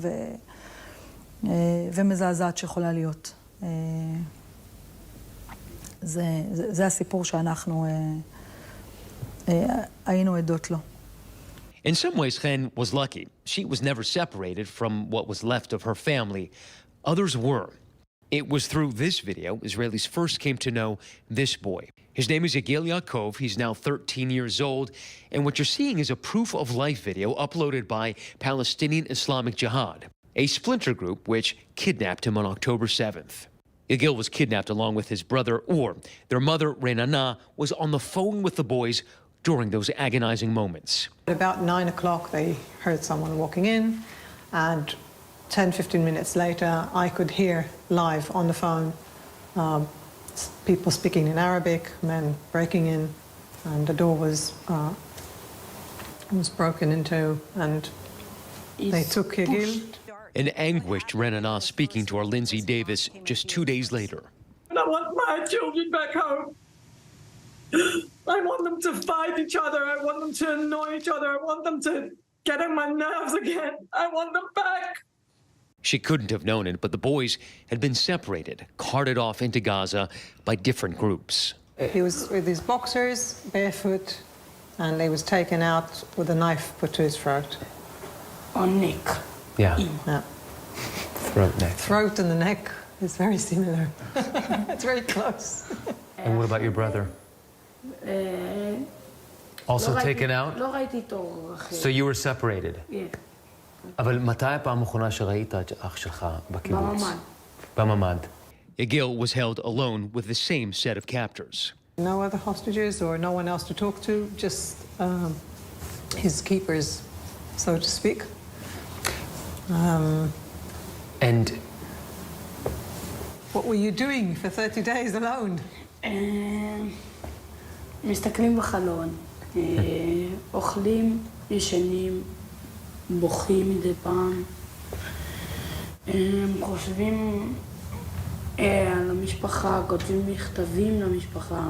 ומזעזעת שיכולה להיות. זה הסיפור שאנחנו היינו עדות לו. In some ways, Chen was lucky. She was never separated from what was left of her family. Others were. It was through this video Israelis first came to know this boy. His name is Yigil Yaakov. He's now 13 years old. And what you're seeing is a proof-of-life video uploaded by Palestinian Islamic Jihad, a splinter group which kidnapped him on October 7th. Yigil was kidnapped along with his brother Or. Their mother, Renana, was on the phone with the boys during those agonizing moments. At about 9 o'clock, they heard someone walking in, and 10-15 minutes later, I could hear live on the phone people speaking in Arabic, men breaking in, and the door was broken into, and they took Yigil. An anguished Renana speaking to our Lindsay Davis just 2 days later. I want my children back home. I want them to fight each other. I want them to annoy each other. I want them to get on my nerves again. I want them back. She couldn't have known it, but the boys had been separated, carted off into Gaza by different groups. He was with his boxers, barefoot, and he was taken out with a knife put to his throat. On neck. Yeah. Throat, neck. Throat and the neck is very similar. It's very close. And what about your brother? Also taken out? לא ראיתי אותו אחר. So you were separated? Yeah. אבל מתי הפעם האחרונה שראית את אח שלך בקיבוץ? בממ"ד. בממ"ד. Egil was held alone with the same set of captors. No other hostages or no one else to talk to, just his keepers, so to speak. And what were you doing for 30 days alone? מסתכלים בחלון, אוכלים, ישנים, בוכים מדי פעם, חושבים על המשפחה, כותבים מכתבים למשפחה.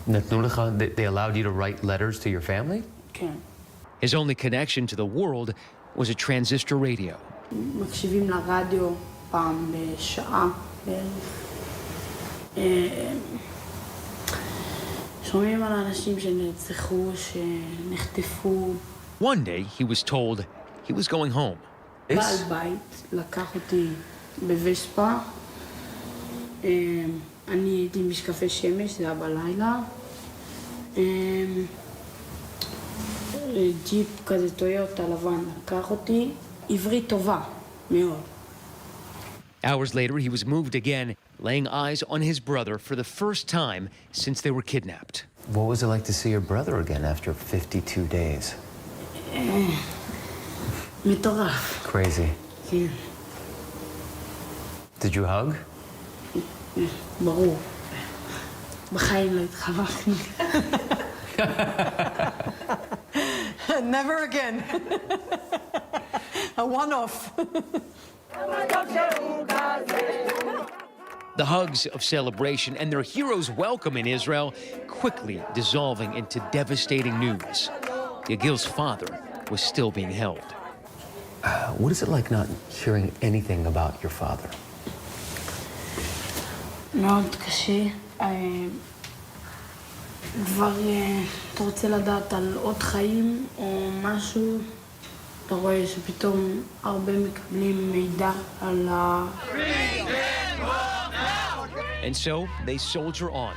נתנו לך, they allowed you to write letters to your family? כן. His only connection to the world was a transistor radio. מקשיבים לרדיו פעם בשעה בערך. שומעים על אנשים שנרצחו, שנחטפו. One day, he was told he was going home. בעל בית לקח אותי בווספה. אני הייתי עם משקפי שמש, זה היה בלילה. ג'יפ כזה טויוטה לבן לקח אותי. עברית טובה, מאוד. Hours later, he was moved again, laying eyes on his brother for the first time since they were kidnapped. What was it like to see your brother again after 52 days? מטורף. Crazy. כן. Did you hug? ברור. בחיים לא התחבקנו. Never again. A one-off. The hugs of celebration and their hero's welcome in Israel quickly dissolving into devastating news. Egil's father was still being held. What is it like not hearing anything about your father? מאוד קשה. כבר אתה רוצה לדעת על עוד חיים או משהו, אתה רואה שפתאום הרבה מקבלים מידע על ה... And so they soldier on,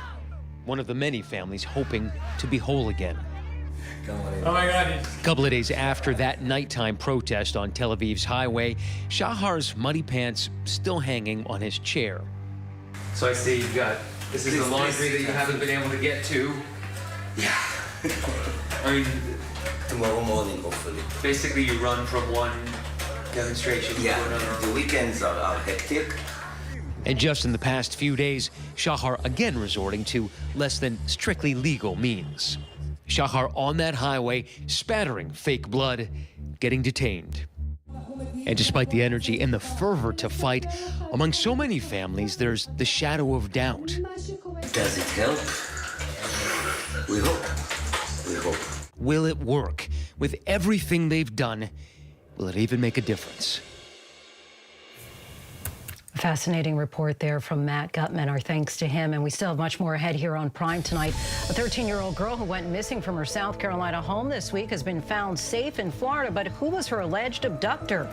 one of the many families hoping to be whole again. Oh my God. A couple of days after that nighttime protest on Tel Aviv's highway, Shahar's muddy pants still hanging on his chair. So I see you've got, this is the laundry that you haven't been able to get to. Yeah. I mean, tomorrow morning, hopefully. Basically you run from one demonstration to another. The weekends are hectic. And just in the past few days, Shahar again resorting to less than strictly legal means. Shahar on that highway, spattering fake blood, getting detained. And despite the energy and the fervor to fight, among so many families, there's the shadow of doubt. Does it help? We hope. We hope. Will it work? With everything they've done, will it even make a difference? A fascinating report there from Matt Gutman. Our thanks to him. And we still have much more ahead here on Prime tonight. A 13-year-old girl who went missing from her South Carolina home this week has been found safe in Florida. But who was her alleged abductor?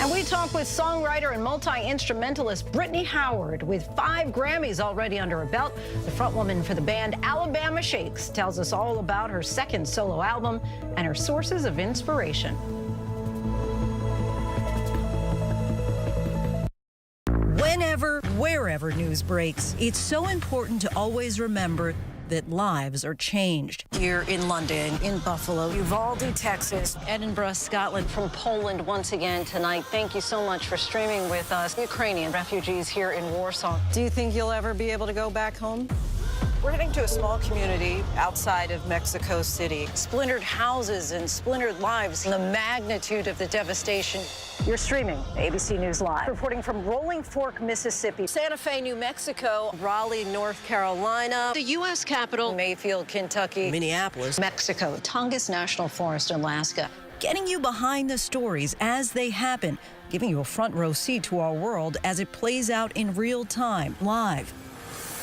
And we talk with songwriter and multi-instrumentalist Brittany Howard. With 5 Grammys already under her belt, the frontwoman for the band Alabama Shakes tells us all about her second solo album and her sources of inspiration. Whenever, wherever news breaks, it's so important to always remember that lives are changed. Here in London, in Buffalo, Uvalde, Texas, Edinburgh, Scotland, from Poland once again tonight. Thank you so much for streaming with us. Ukrainian refugees here in Warsaw. Do you think you'll ever be able to go back home? We're heading to a small community outside of Mexico City. Splintered houses and splintered lives. The magnitude of the devastation. You're streaming ABC News Live. Reporting from Rolling Fork, Mississippi. Santa Fe, New Mexico, Raleigh, North Carolina, the U.S. Capitol, Mayfield, Kentucky, Minneapolis, Mexico, Tongass National Forest, Alaska. Getting you behind the stories as they happen, giving you a front row seat to our world as it plays out in real time, live.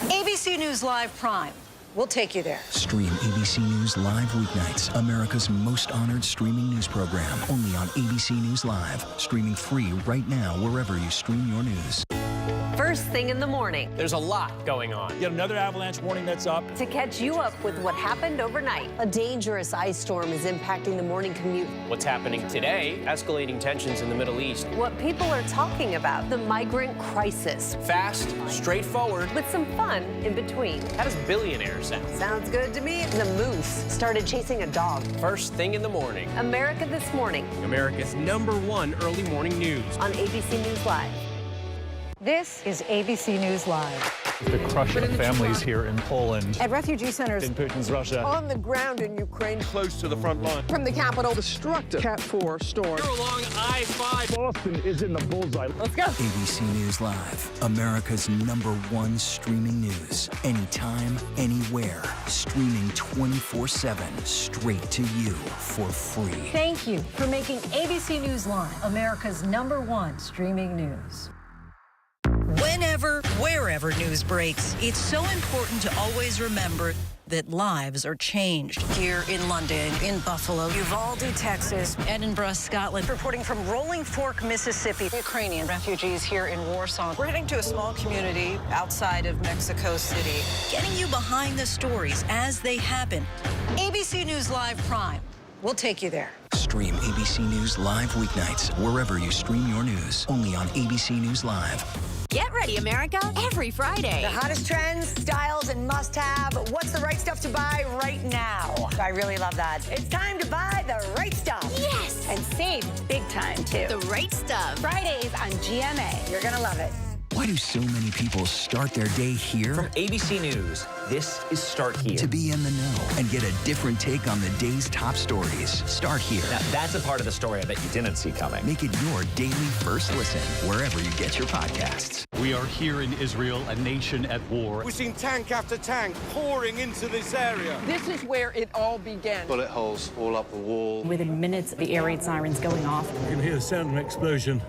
ABC News Live Prime. We'll take you there. Stream ABC News Live weeknights, America's most honored streaming news program, only on ABC News Live. Streaming free right now wherever you stream your news. first thing in the morning. There's a lot going on. Yet another avalanche warning that's up. To catch you up with what happened overnight. A dangerous ice storm is impacting the morning commute. What's happening today? Escalating tensions in the Middle East. What people are talking about. The migrant crisis. Fast, straightforward. With some fun in between. How does billionaire sound? Sounds good to me. The moose started chasing a dog. First thing in the morning. America This Morning. America's #1 early morning news. On ABC News Live. This is ABC News Live. The crush of families here in Poland. At refugee centers. In Putin's Russia. On the ground in Ukraine. Close to the front line. From the capital. Destructive Cat 4 storm. You're along I-5. Boston is in the bullseye. Let's go. ABC News Live, America's #1 streaming news. Anytime, anywhere. Streaming 24/7, straight to you for free. Thank you for making ABC News Live America's #1 streaming news. Whenever, wherever news breaks, it's so important to always remember that lives are changed. Here in London, in Buffalo, Uvalde, Texas, Edinburgh, Scotland. Reporting from Rolling Fork, Mississippi. Ukrainian refugees here in Warsaw. We're heading to a small community outside of Mexico City. Getting you behind the stories as they happen. ABC News Live Prime. We'll take you there. Stream ABC News Live weeknights wherever you stream your news. Only on ABC News Live. Get ready, America, every Friday. The hottest trends, styles, and must-have. What's the right stuff to buy right now? I really love that. It's time to buy the right stuff. Yes! And save big time, too. The right stuff. Fridays on GMA. You're going to love it. Why do so many people start their day here? From ABC News, this is Start Here. To be in the know and get a different take on the day's top stories. Start Here. Now, that's a part of the story I bet you didn't see coming. Make it your daily first listen wherever you get your podcasts. We are here in Israel, a nation at war. We've seen tank after tank pouring into this area. This is where it all began. Bullet holes all up the wall. Within minutes, the air raid sirens going off. You can hear the sound of an explosion.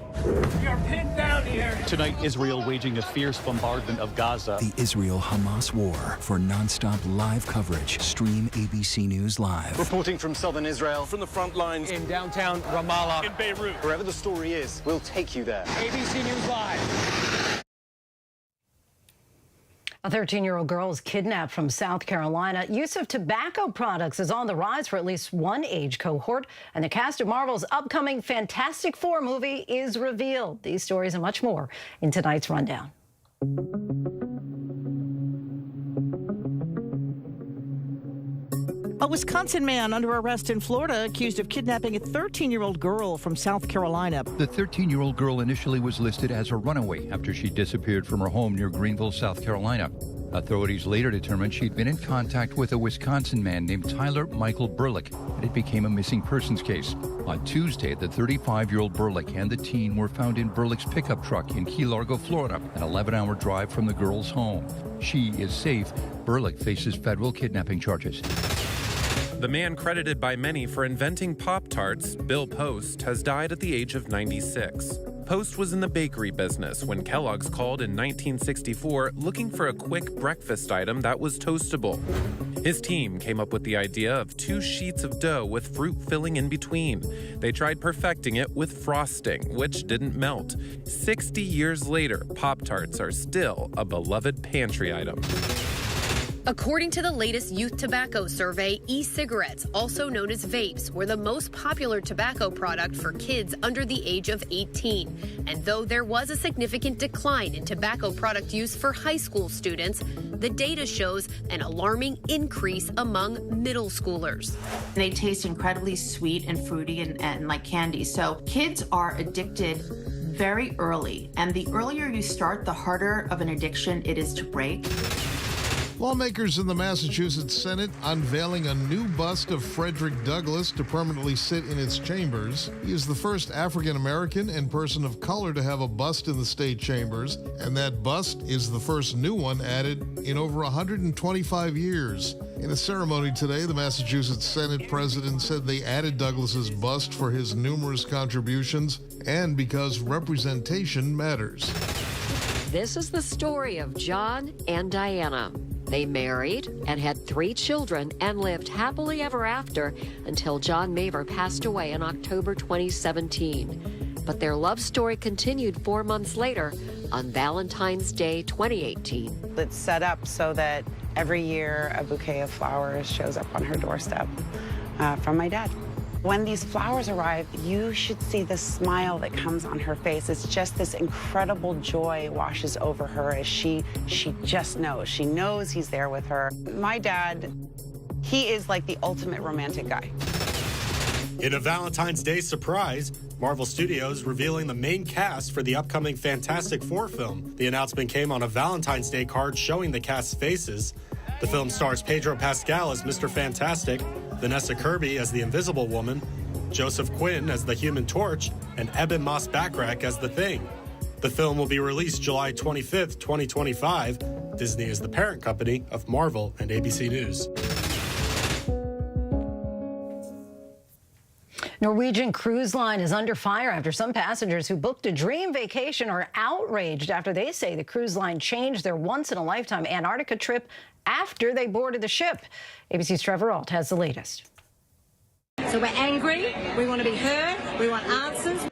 We are pinned down here. Tonight, Israel waging a fierce bombardment of Gaza. The Israel-Hamas war. For non-stop live coverage, stream ABC News Live. Reporting from southern Israel, from the front lines. In downtown Ramallah. In Beirut. Wherever the story is, we'll take you there. ABC News Live. A 13-year-old girl is kidnapped from South Carolina. Use of tobacco products is on the rise for at least one age cohort, and the cast of Marvel's upcoming Fantastic Four movie is revealed. These stories and much more in tonight's Rundown. A Wisconsin man under arrest in Florida accused of kidnapping a 13-year-old girl from South Carolina. The 13-year-old girl initially was listed as a runaway after she disappeared from her home near Greenville, South Carolina. Authorities later determined she'd been in contact with a Wisconsin man named Tyler Michael Burlick, and it became a missing persons case. On Tuesday, the 35-year-old Burlick and the teen were found in Burlick's pickup truck in Key Largo, Florida, an 11-hour drive from the girl's home. She is safe. Burlick faces federal kidnapping charges. The man credited by many for inventing Pop-Tarts, Bill Post, has died at the age of 96. Post was in the bakery business when Kellogg's called in 1964 looking for a quick breakfast item that was toastable. His team came up with the idea of 2 sheets of dough with fruit filling in between. They tried perfecting it with frosting, which didn't melt. 60 years later, Pop-Tarts are still a beloved pantry item. According to the latest youth tobacco survey, e-cigarettes, also known as vapes, were the most popular tobacco product for kids under the age of 18. And though there was a significant decline in tobacco product use for high school students, the data shows an alarming increase among middle schoolers. They taste incredibly sweet and fruity and like candy. So kids are addicted very early. And the earlier you start, the harder of an addiction it is to break. Lawmakers in the Massachusetts Senate unveiling a new bust of Frederick Douglass to permanently sit in its chambers. He is the first African-American and person of color to have a bust in the state chambers, and that bust is the first new one added in over 125 years. In a ceremony today, the Massachusetts Senate president said they added Douglass's bust for his numerous contributions and because representation matters. This is the story of John and Diana. They married and had 3 children and lived happily ever after until John Maver passed away in October 2017. But their love story continued 4 months later on Valentine's Day 2018. It's set up so that every year a bouquet of flowers shows up on her doorstep from my dad. When these flowers arrive, you should see the smile that comes on her face. It's just this incredible joy washes over her as she just knows. She knows he's there with her. My dad, he is like the ultimate romantic guy. In a Valentine's Day surprise, Marvel Studios revealing the main cast for the upcoming Fantastic Four film. The announcement came on a Valentine's Day card showing the cast's faces. The film stars Pedro Pascal as Mr. Fantastic, Vanessa Kirby as the Invisible Woman, Joseph Quinn as the Human Torch, and Eben Moss-Backrack as the Thing. The film will be released July 25th, 2025. Disney is the parent company of Marvel and ABC News. Norwegian Cruise Line is under fire after some passengers who booked a dream vacation are outraged after they say the cruise line changed their once-in-a-lifetime Antarctica trip after they boarded the ship. ABC's Trevor Ault has the latest. So we're angry, we want to be heard, we want answers.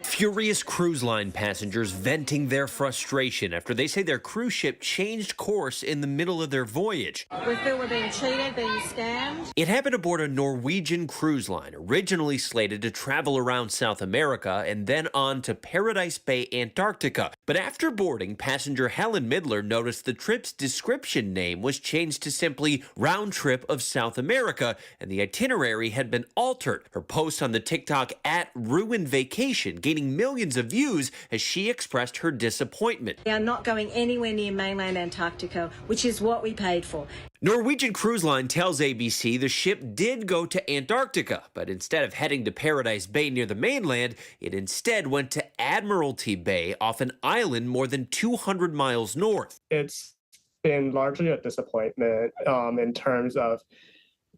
Furious cruise line passengers venting their frustration after they say their cruise ship changed course in the middle of their voyage. We feel we're being cheated, being scammed. It happened aboard a Norwegian cruise line, originally slated to travel around South America and then on to Paradise Bay, Antarctica. But after boarding, passenger Helen Midler noticed the trip's description name was changed to simply Round Trip of South America, and the itinerary had been altered. Her post on the TikTok @RuinedVacation gaining millions of views as she expressed her disappointment. We are not going anywhere near mainland Antarctica, which is what we paid for. Norwegian Cruise Line tells ABC the ship did go to Antarctica, but instead of heading to Paradise Bay near the mainland, it instead went to Admiralty Bay off an island more than 200 miles north. It's been largely a disappointment in terms of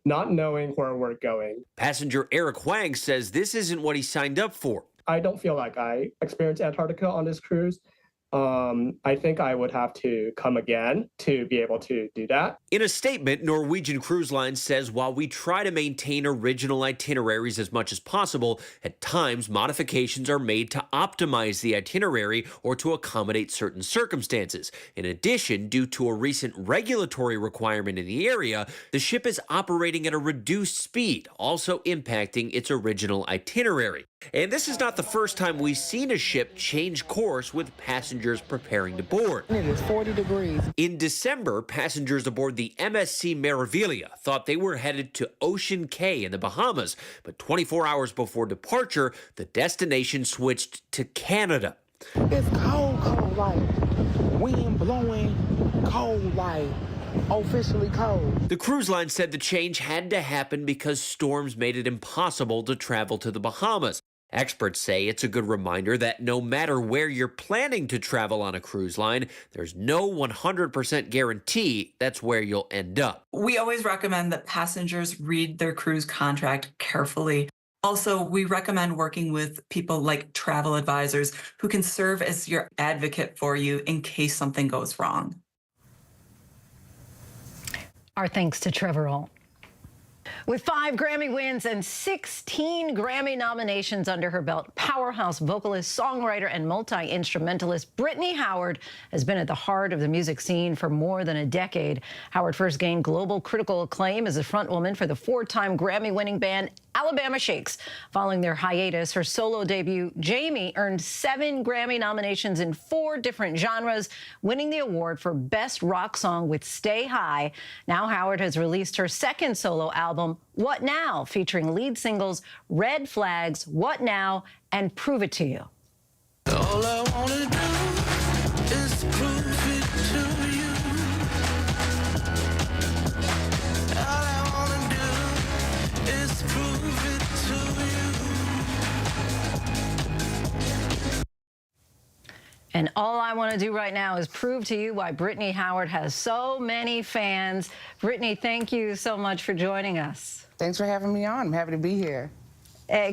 not knowing where we're going. Passenger Eric Huang says this isn't what he signed up for. I don't feel like I experienced Antarctica on this cruise. I think I would have to come again to be able to do that. In a statement, Norwegian Cruise Line says while we try to maintain original itineraries as much as possible, at times modifications are made to optimize the itinerary or to accommodate certain circumstances. In addition, due to a recent regulatory requirement in the area, the ship is operating at a reduced speed, also impacting its original itinerary. And this is not the first time we've seen a ship change course with passengers preparing to board. It is 40 degrees. In December, passengers aboard the MSC Meraviglia thought they were headed to Ocean Cay in the Bahamas, but 24 hours before departure, the destination switched to Canada. It's cold, cold, like wind blowing, cold, like officially cold. The cruise line said the change had to happen because storms made it impossible to travel to the Bahamas. Experts say it's a good reminder that no matter where you're planning to travel on a cruise line, there's no 100% guarantee that's where you'll end up. We always recommend that passengers read their cruise contract carefully. Also, we recommend working with people like travel advisors who can serve as your advocate for you in case something goes wrong. Our thanks to Trevor Ault. With 5 Grammy wins and 16 Grammy nominations under her belt, powerhouse vocalist, songwriter, and multi-instrumentalist Brittany Howard has been at the heart of the music scene for more than a decade. Howard first gained global critical acclaim as a frontwoman for the 4-time Grammy-winning band Alabama Shakes. Following their hiatus, her solo debut, Jamie, earned 7 Grammy nominations in 4 different genres, winning the award for Best Rock Song with Stay High. Now Howard has released her second solo album, What Now?, featuring lead singles Red Flags, What Now, and Prove It to You. All I wanna do is prove it to you. All I wanna do is prove it to you. And all I want to do right now is prove to you why Brittany Howard has so many fans. Brittany, thank you so much for joining us. Thanks for having me on. I'm happy to be here.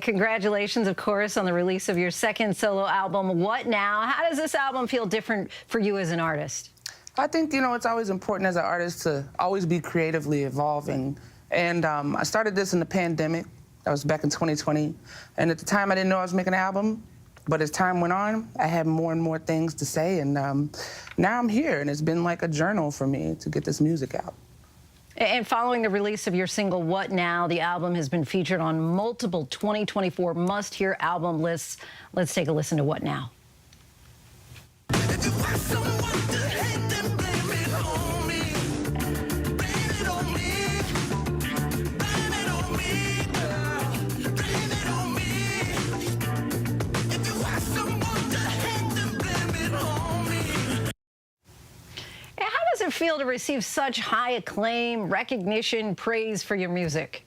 Congratulations, of course, on the release of your second solo album, What Now? How does this album feel different for you as an artist? I think, it's always important as an artist to always be creatively evolving. And I started this in the pandemic. That was back in 2020. And at the time, I didn't know I was making an album. But as time went on, I had more and more things to say, and now I'm here, and it's been like a journal for me to get this music out. And following the release of your single, What Now?, the album has been featured on multiple 2024 must-hear album lists. Let's take a listen to What Now? How does it feel to receive such high acclaim, recognition, praise for your music?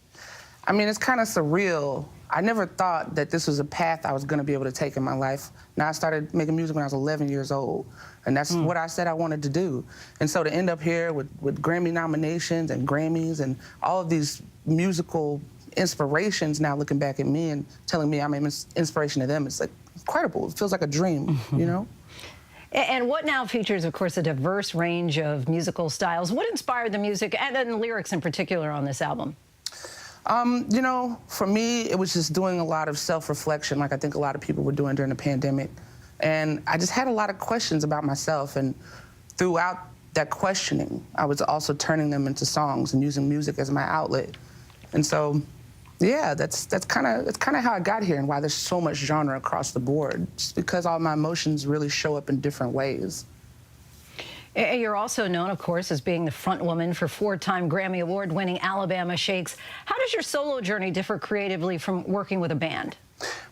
I mean, it's kind of surreal. I never thought that this was a path I was going to be able to take in my life. Now, I started making music when I was 11 years old, and that's what I said I wanted to do. And so to end up here with Grammy nominations and Grammys and all of these musical inspirations now looking back at me and telling me I'm an inspiration to them, it's like incredible. It feels like a dream, you know? And What Now features, of course, a diverse range of musical styles. What inspired the music and the lyrics in particular on this album? You know, for me, it was just doing a lot of self-reflection, like I think a lot of people were doing during the pandemic. And I just had a lot of questions about myself, and throughout that questioning, I was also turning them into songs and using music as my outlet. And so, yeah, that's kind of how I got here and why there's so much genre across the board, just because all my emotions really show up in different ways. You're also known, of course, as being the front woman for 4-time Grammy Award-winning Alabama Shakes. How does your solo journey differ creatively from working with a band?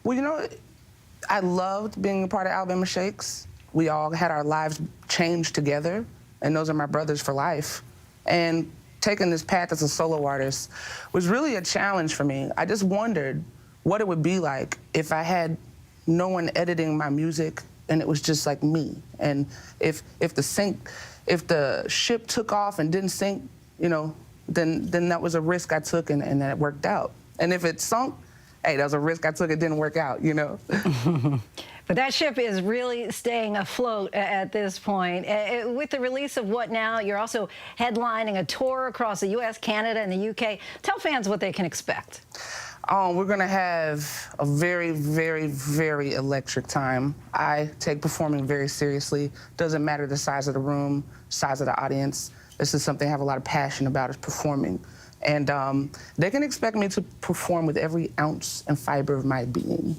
Well, you know, I loved being a part of Alabama Shakes. We all had our lives changed together, and those are my brothers for life. And taking this path as a solo artist was really a challenge for me. I just wondered what it would be like if I had no one editing my music and it was just like me. And if the ship took off and didn't sink, you know, then that was a risk I took and then it worked out. And if it sunk, hey, that was a risk I took, it didn't work out, you know? But that ship is really staying afloat at this point. With the release of What Now, you're also headlining a tour across the U.S., Canada, and the UK. Tell fans what they can expect. We're going to have a very, very, very electric time. I take performing very seriously. Doesn't matter the size of the room, size of the audience. This is something I have a lot of passion about, is performing. And they can expect me to perform with every ounce and fiber of my being.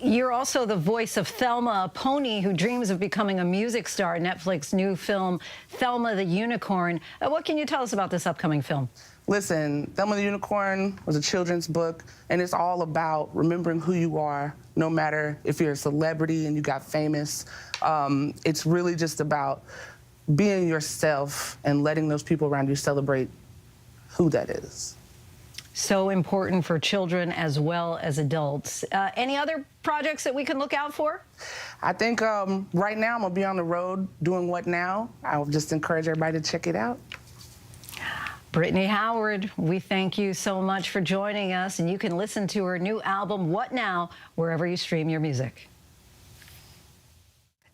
You're also the voice of Thelma, a pony who dreams of becoming a music star. Netflix's new film, Thelma the Unicorn. What can you tell us about this upcoming film? Listen, Thelma the Unicorn was a children's book, and it's all about remembering who you are, no matter if you're a celebrity and you got famous. It's really just about being yourself and letting those people around you celebrate who that is. So important for children as well as adults. Any other projects that we can look out for? I think right now I'm going to be on the road doing What Now. I'll just encourage everybody to check it out. Brittany Howard, we thank you so much for joining us, and you can listen to her new album, What Now, wherever you stream your music.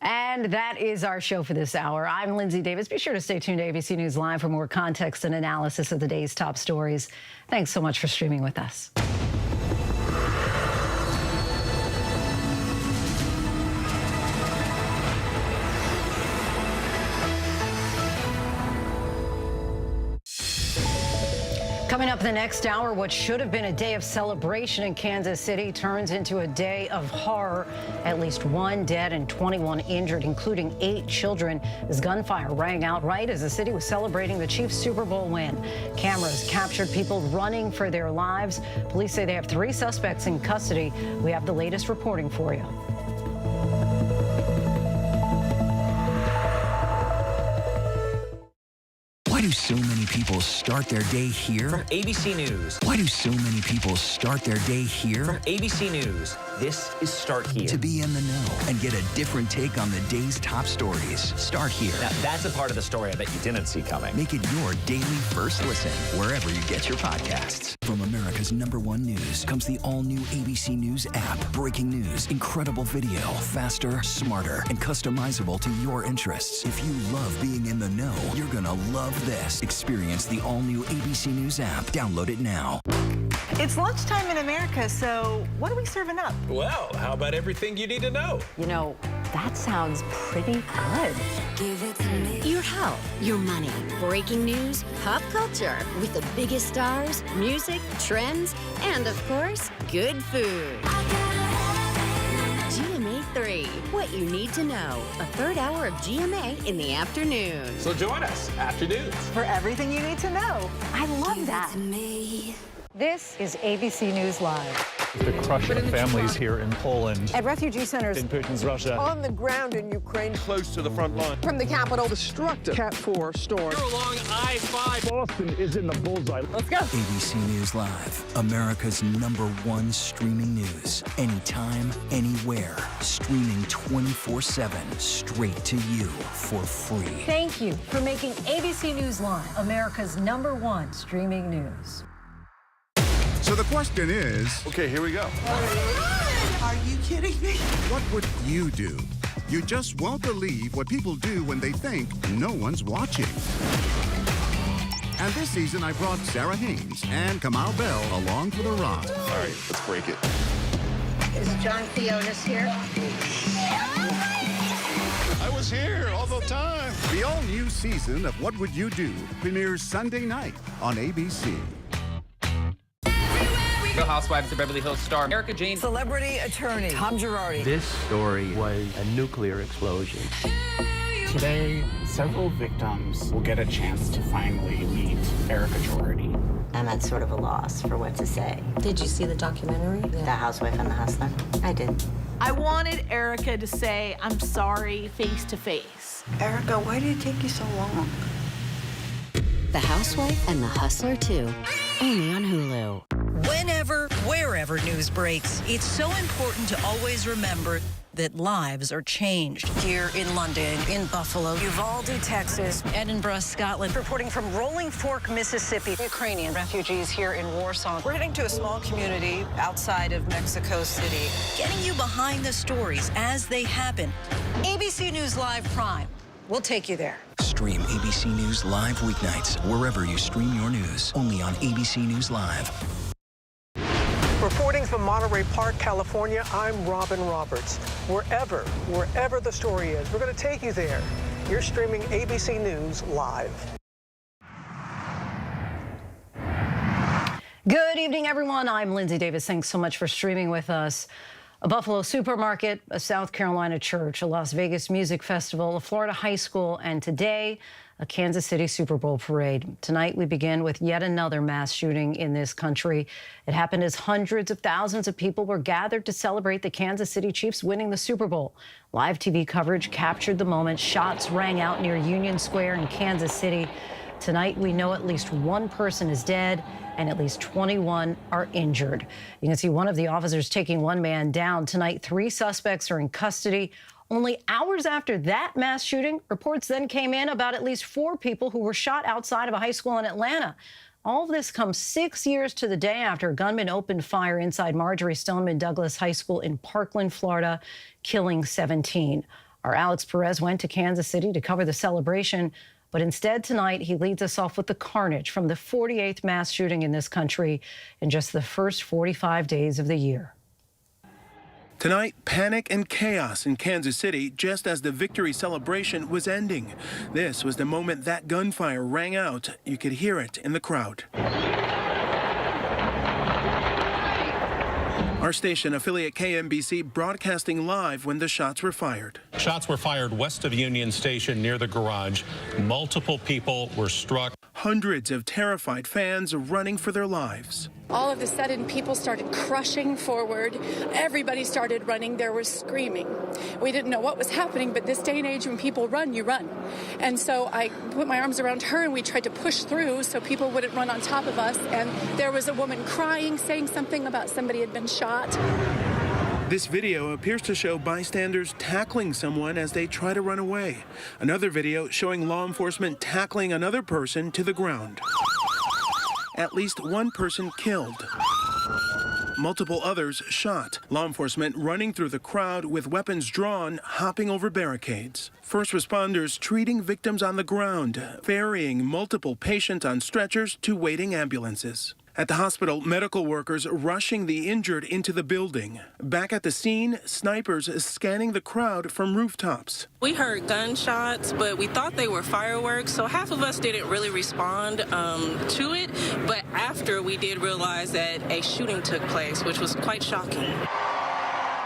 And that is our show for this hour. I'm Lindsay Davis. Be sure to stay tuned to ABC News Live for more context and analysis of the day's top stories. Thanks so much for streaming with us. Coming up the next hour, what should have been a day of celebration in Kansas City turns into a day of horror. At least 1 dead and 21 injured, including 8 children, as gunfire rang out right as the city was celebrating the Chiefs' Super Bowl win. Cameras captured people running for their lives. Police say they have 3 suspects in custody. We have the latest reporting for you. Why do so many people start their day here? From ABC News. Why do so many people start their day here? From ABC News, this is Start Here. To be in the know and get a different take on the day's top stories. Start here. Now, that's a part of the story I bet you didn't see coming. Make it your daily first listen, wherever you get your podcasts. From America's #1 news comes the all-new ABC News app. Breaking news, incredible video, faster, smarter, and customizable to your interests. If you love being in the know, you're gonna love this. Experience the all-new ABC News app. Download it now. It's lunchtime in America, so what are we serving up? Well, how about everything you need to know? You know, that sounds pretty good. Give it to me. Your health, your money, breaking news, pop culture, with the biggest stars, music, trends, and of course, good food. GMA 3, what you need to know. A third hour of GMA in the afternoon. So join us, afternoons. For everything you need to know. I love that. This is ABC News Live. The crush of families here in Poland. At refugee centers In Putin's Russia. On the ground in Ukraine. Close to the front line. From the capital. Destructive Cat 4 storm. You're along I-5. Boston is in the bullseye. Let's go. ABC News Live, America's #1 streaming news. Anytime, anywhere. Streaming 24/7, straight to you for free. Thank you for making ABC News Live America's #1 streaming news. So the question is... Okay, here we go. Are you kidding me? What would you do? You just won't believe what people do when they think no one's watching. And this season, I brought Sarah Haynes and Kamal Bell along for the ride. All right, let's break it. Is John Theonis here? I was here all the time. The all-new season of What Would You Do premieres Sunday night on ABC. Real Housewives of Beverly Hills star Erica Jane. Celebrity attorney Tom Girardi. This story was a nuclear explosion. Today, several victims will get a chance to finally meet Erica Girardi. I'm at sort of a loss for what to say. Did you see the documentary? The Housewife and the Hustler? I did. I wanted Erica to say, I'm sorry, face to face. Erica, why did it take you so long? The Housewife and the Hustler 2, only on Hulu. Whenever, wherever news breaks, it's so important to always remember that lives are changed. Here in London, in Buffalo, Uvalde, Texas, Edinburgh, Scotland. Reporting from Rolling Fork, Mississippi. Ukrainian refugees here in Warsaw. We're heading to a small community outside of Mexico City, getting you behind the stories as they happen. ABC News Live Prime. We'll take you there. Stream ABC News Live weeknights wherever you stream your news. Only on ABC News Live. Reporting from Monterey Park, California, I'm Robin Roberts. Wherever the story is, we're going to take you there. You're streaming ABC News Live. Good evening, everyone. I'm Lindsay Davis. Thanks so much for streaming with us. A Buffalo supermarket, a South Carolina church, a Las Vegas music festival, a Florida high school, and today, a Kansas City Super Bowl parade. Tonight, we begin with yet another mass shooting in this country. It happened as hundreds of thousands of people were gathered to celebrate the Kansas City Chiefs winning the Super Bowl. Live TV coverage captured the moment. Shots rang out near Union Square in Kansas City. Tonight, we know at least one person is dead and at least 21 are injured. You can see one of the officers taking one man down. Tonight, 3 suspects are in custody. Only hours after that mass shooting, reports then came in about at least 4 people who were shot outside of a high school in Atlanta. All of this comes 6 years to the day after a gunman opened fire inside Marjorie Stoneman Douglas High School in Parkland, Florida, killing 17. Our Alex Perez went to Kansas City to cover the celebration. But instead, tonight, he leads us off with the carnage from the 48th mass shooting in this country in just the first 45 days of the year. Tonight, panic and chaos in Kansas City just as the victory celebration was ending. This was the moment that gunfire rang out. You could hear it in the crowd. Our station affiliate KMBC broadcasting live when the shots were fired. Shots were fired west of Union Station near the garage. Multiple people were struck. Hundreds of terrified fans running for their lives. All of a sudden, people started crushing forward. Everybody started running. There was screaming. We didn't know what was happening, but this day and age, when people run, you run. And so I put my arms around her, and we tried to push through so people wouldn't run on top of us. And there was a woman crying, saying something about somebody had been shot. This video appears to show bystanders tackling someone as they try to run away. Another video showing law enforcement tackling another person to the ground. At least one person killed. Multiple others shot. Law enforcement running through the crowd with weapons drawn, hopping over barricades. First responders treating victims on the ground, ferrying multiple patients on stretchers to waiting ambulances. At the hospital, medical workers rushing the injured into the building. Back at the scene, snipers scanning the crowd from rooftops. We heard gunshots, but we thought they were fireworks, so half of us didn't really respond to it. But after, we did realize that a shooting took place, which was quite shocking.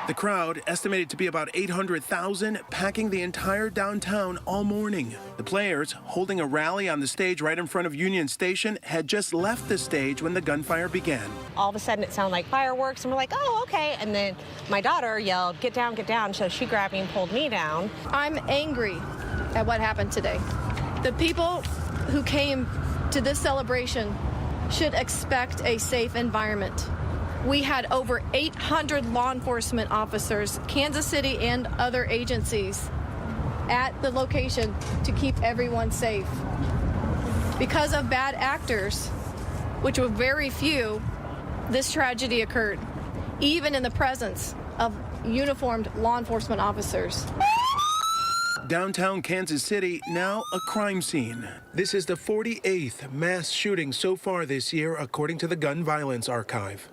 The crowd, estimated to be about 800,000, packing the entire downtown all morning. The players, holding a rally on the stage right in front of Union Station, had just left the stage when the gunfire began. All of a sudden, it sounded like fireworks, and we're like, oh, okay. And then my daughter yelled, get down, get down. So she grabbed me and pulled me down. I'm angry at what happened today. The people who came to this celebration should expect a safe environment. We had over 800 law enforcement officers, Kansas City and other agencies, at the location to keep everyone safe. Because of bad actors, which were very few, this tragedy occurred, even in the presence of uniformed law enforcement officers. Downtown Kansas City, now a crime scene. This is the 48th mass shooting so far this year, according to the Gun Violence Archive.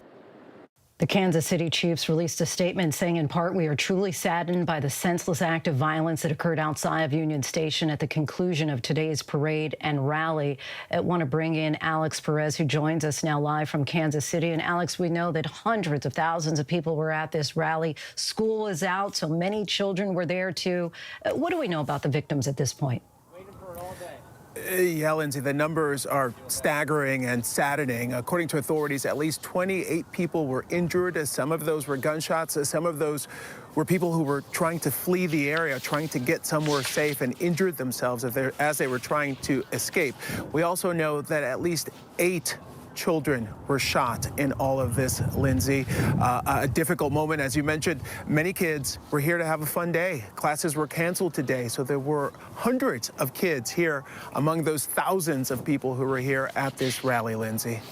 The Kansas City Chiefs released a statement saying, in part, we are truly saddened by the senseless act of violence that occurred outside of Union Station at the conclusion of today's parade and rally. I want to bring in Alex Perez, who joins us now live from Kansas City. And Alex, we know that hundreds of thousands of people were at this rally. School is out, so many children were there, too. What do we know about the victims at this point? Yeah, Lindsay, the numbers are staggering and saddening. According to authorities, at least 28 people were injured. Some of those were gunshots. Some of those were people who were trying to flee the area, trying to get somewhere safe, and injured themselves as they were trying to escape. We also know that at least 8 children were shot in all of this, Lindsay. A difficult moment, as you mentioned. Many kids were here to have a fun day. Classes were canceled today, so there were hundreds of kids here among those thousands of people who were here at this rally, Lindsay.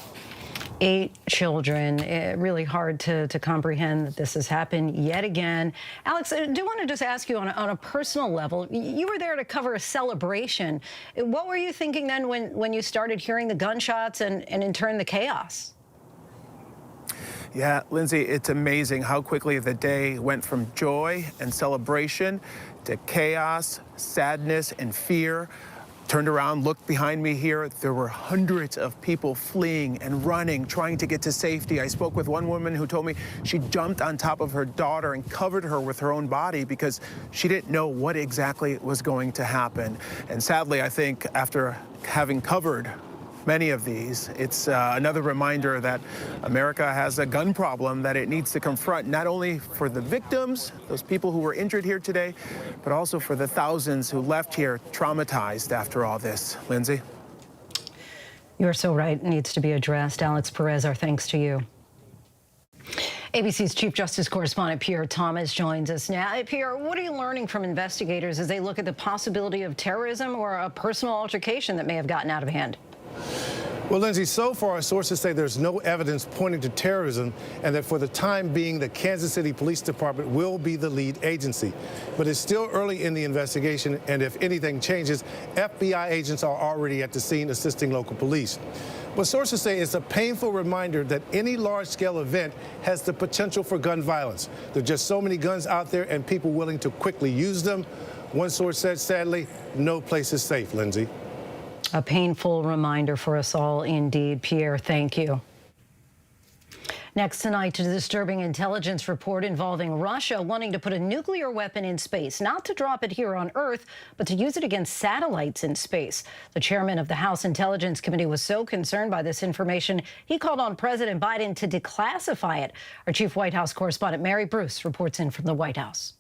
8 children. Really hard to comprehend that this has happened yet again. Alex, I do want to just ask you on a personal level, you were there to cover a celebration. What were you thinking then when you started hearing the gunshots and in turn the chaos? Yeah, Lindsay, it's amazing how quickly the day went from joy and celebration to chaos, sadness, and fear. Turned around, looked behind me here. There were hundreds of people fleeing and running, trying to get to safety. I spoke with one woman who told me she jumped on top of her daughter and covered her with her own body because she didn't know what exactly was going to happen. And sadly, I think after having covered many of these, it's another reminder that America has a gun problem that it needs to confront, not only for the victims, those people who were injured here today, but also for the thousands who left here traumatized after all this. Lindsay? You're so right. It needs to be addressed. Alex Perez, our thanks to you. ABC's Chief Justice Correspondent Pierre Thomas joins us now. Pierre, what are you learning from investigators as they look at the possibility of terrorism or a personal altercation that may have gotten out of hand? Well, Lindsay, so far, sources say there's no evidence pointing to terrorism and that for the time being, the Kansas City Police Department will be the lead agency. But it's still early in the investigation, and if anything changes, FBI agents are already at the scene assisting local police. But sources say it's a painful reminder that any large-scale event has the potential for gun violence. There are just so many guns out there and people willing to quickly use them. One source said, sadly, no place is safe, Lindsay. A painful reminder for us all, indeed. Pierre, thank you. Next tonight, a disturbing intelligence report involving Russia wanting to put a nuclear weapon in space, not to drop it here on Earth, but to use it against satellites in space. The chairman of the House Intelligence Committee was so concerned by this information, he called on President Biden to declassify it. Our chief White House correspondent, Mary Bruce, reports in from the White House.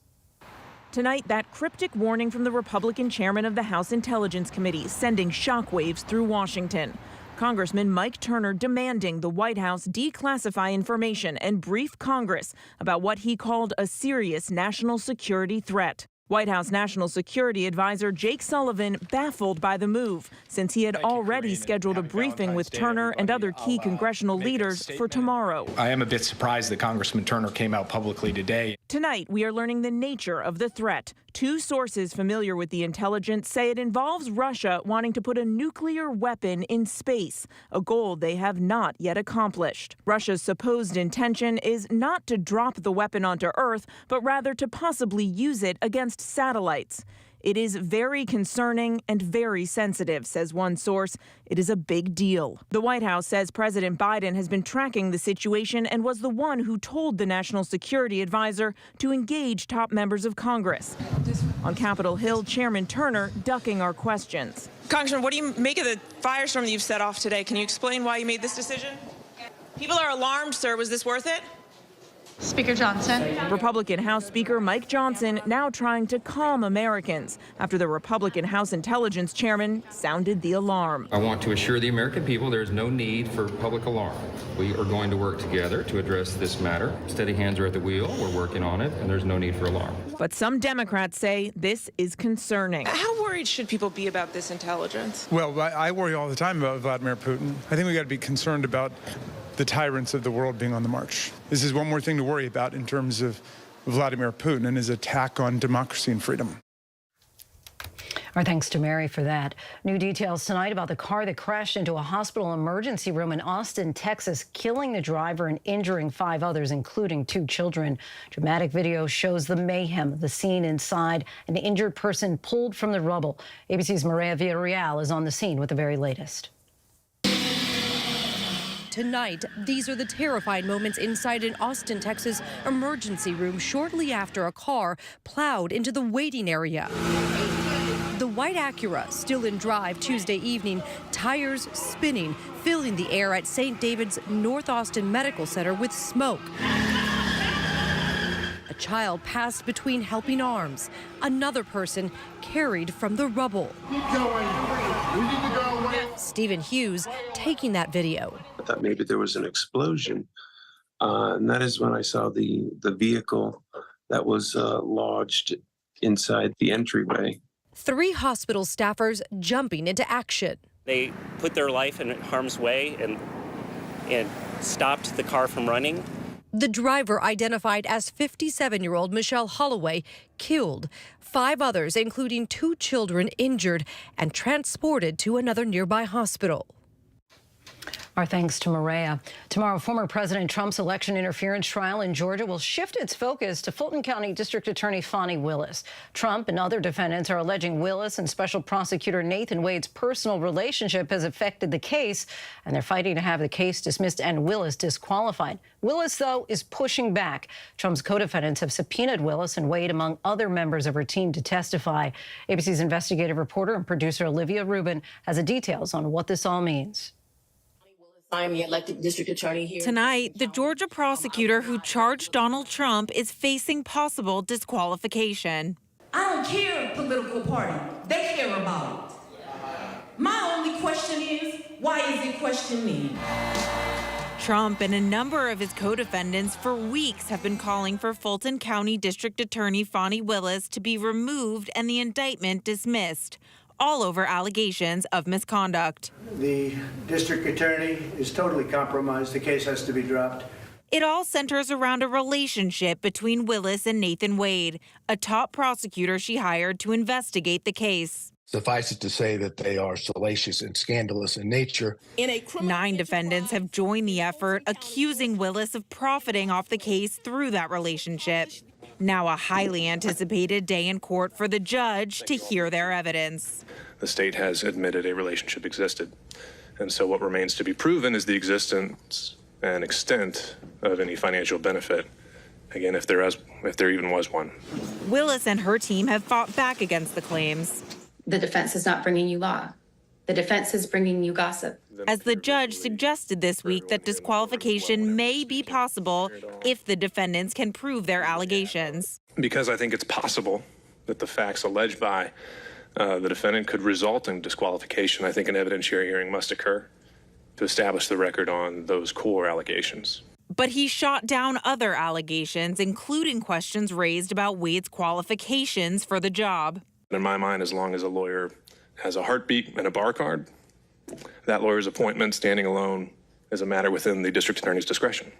Tonight, that cryptic warning from the Republican chairman of the House Intelligence Committee sending shockwaves through Washington. Congressman Mike Turner demanding the White House declassify information and brief Congress about what he called a serious national security threat. White House National Security Advisor Jake Sullivan baffled by the move, since he had already scheduled a briefing with Turner and other key congressional leaders for tomorrow. I am a bit surprised that Congressman Turner came out publicly today. Tonight, we are learning the nature of the threat. Two sources familiar with the intelligence say it involves Russia wanting to put a nuclear weapon in space, a goal they have not yet accomplished. Russia's supposed intention is not to drop the weapon onto Earth, but rather to possibly use it against satellites. It is very concerning and very sensitive, says one source. It is a big deal. The White House says President Biden has been tracking the situation and was the one who told the National Security Advisor to engage top members of Congress. On Capitol Hill, Chairman Turner ducking our questions. Congressman, what do you make of the firestorm that you've set off today? Can you explain why you made this decision? People are alarmed, sir. Was this worth it? Speaker Johnson. Republican House Speaker Mike Johnson now trying to calm Americans after the Republican House Intelligence Chairman sounded the alarm. I want to assure the American people there is no need for public alarm. We are going to work together to address this matter. Steady hands are at the wheel. We're working on it, and there's no need for alarm. But some Democrats say this is concerning. How worried should people be about this intelligence? Well, I worry all the time about Vladimir Putin. I think we got to be concerned about the tyrants of the world being on the march. This is one more thing to worry about in terms of Vladimir Putin and his attack on democracy and freedom. Our thanks to Mary for that. New details tonight about the car that crashed into a hospital emergency room in Austin, Texas, killing the driver and injuring 5 others, including 2 children. Dramatic video shows the mayhem, the scene inside, an injured person pulled from the rubble. ABC's Maria Villarreal is on the scene with the very latest. Tonight, these are the terrified moments inside an Austin, Texas emergency room shortly after a car plowed into the waiting area. The white Acura, still in drive Tuesday evening, tires spinning, filling the air at St. David's North Austin Medical Center with smoke. A child passed between helping arms. Another person carried from the rubble. Keep going. We need to go away. Stephen Hughes taking that video. I thought maybe there was an explosion. And that is when I saw the vehicle that was lodged inside the entryway. 3 hospital staffers jumping into action. They put their life in harm's way and stopped the car from running. The driver, identified as 57-year-old Michelle Holloway, killed. 5 others, including 2 children, injured and transported to another nearby hospital. Our thanks to Maria. Tomorrow, former President Trump's election interference trial in Georgia will shift its focus to Fulton County District Attorney Fani Willis. Trump and other defendants are alleging Willis and Special Prosecutor Nathan Wade's personal relationship has affected the case, and they're fighting to have the case dismissed and Willis disqualified. Willis, though, is pushing back. Trump's co-defendants have subpoenaed Willis and Wade, among other members of her team, to testify. ABC's investigative reporter and producer Olivia Rubin has the details on what this all means. I'm the elected district attorney here. Tonight, the Georgia prosecutor who charged Donald Trump is facing possible disqualification. I don't care political party. They care about it. My only question is, why is it question me? Trump and a number of his co-defendants for weeks have been calling for Fulton County District Attorney Fani Willis to be removed and the indictment dismissed, all over allegations of misconduct. The district attorney is totally compromised. The case has to be dropped. It all centers around a relationship between Willis and Nathan Wade, a top prosecutor she hired to investigate the case. Suffice it to say that they are salacious and scandalous in nature. 9 defendants have joined the effort, accusing Willis of profiting off the case through that relationship. Now a highly anticipated day in court for the judge to hear their evidence. The state has admitted a relationship existed. And so what remains to be proven is the existence and extent of any financial benefit. Again, if there even was one. Willis and her team have fought back against the claims. The defense is not bringing you law. The defense is bringing you gossip. As the judge suggested this week that disqualification may be possible if the defendants can prove their allegations. Because I think it's possible that the facts alleged by the defendant could result in disqualification, I think an evidentiary hearing must occur to establish the record on those core allegations. But he shot down other allegations, including questions raised about Wade's qualifications for the job. In my mind, as long as a lawyer has a heartbeat and a bar card, that lawyer's appointment standing alone is a matter within the district attorney's discretion.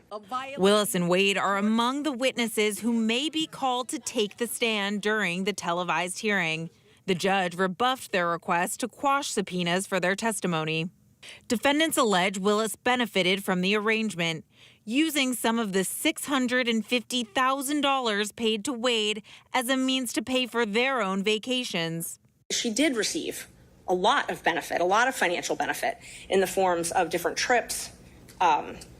Willis and Wade are among the witnesses who may be called to take the stand during the televised hearing. The judge rebuffed their request to quash subpoenas for their testimony. Defendants allege Willis benefited from the arrangement, using some of the $650,000 paid to Wade as a means to pay for their own vacations. She did receive a lot of benefit, a lot of financial benefit in the forms of different trips,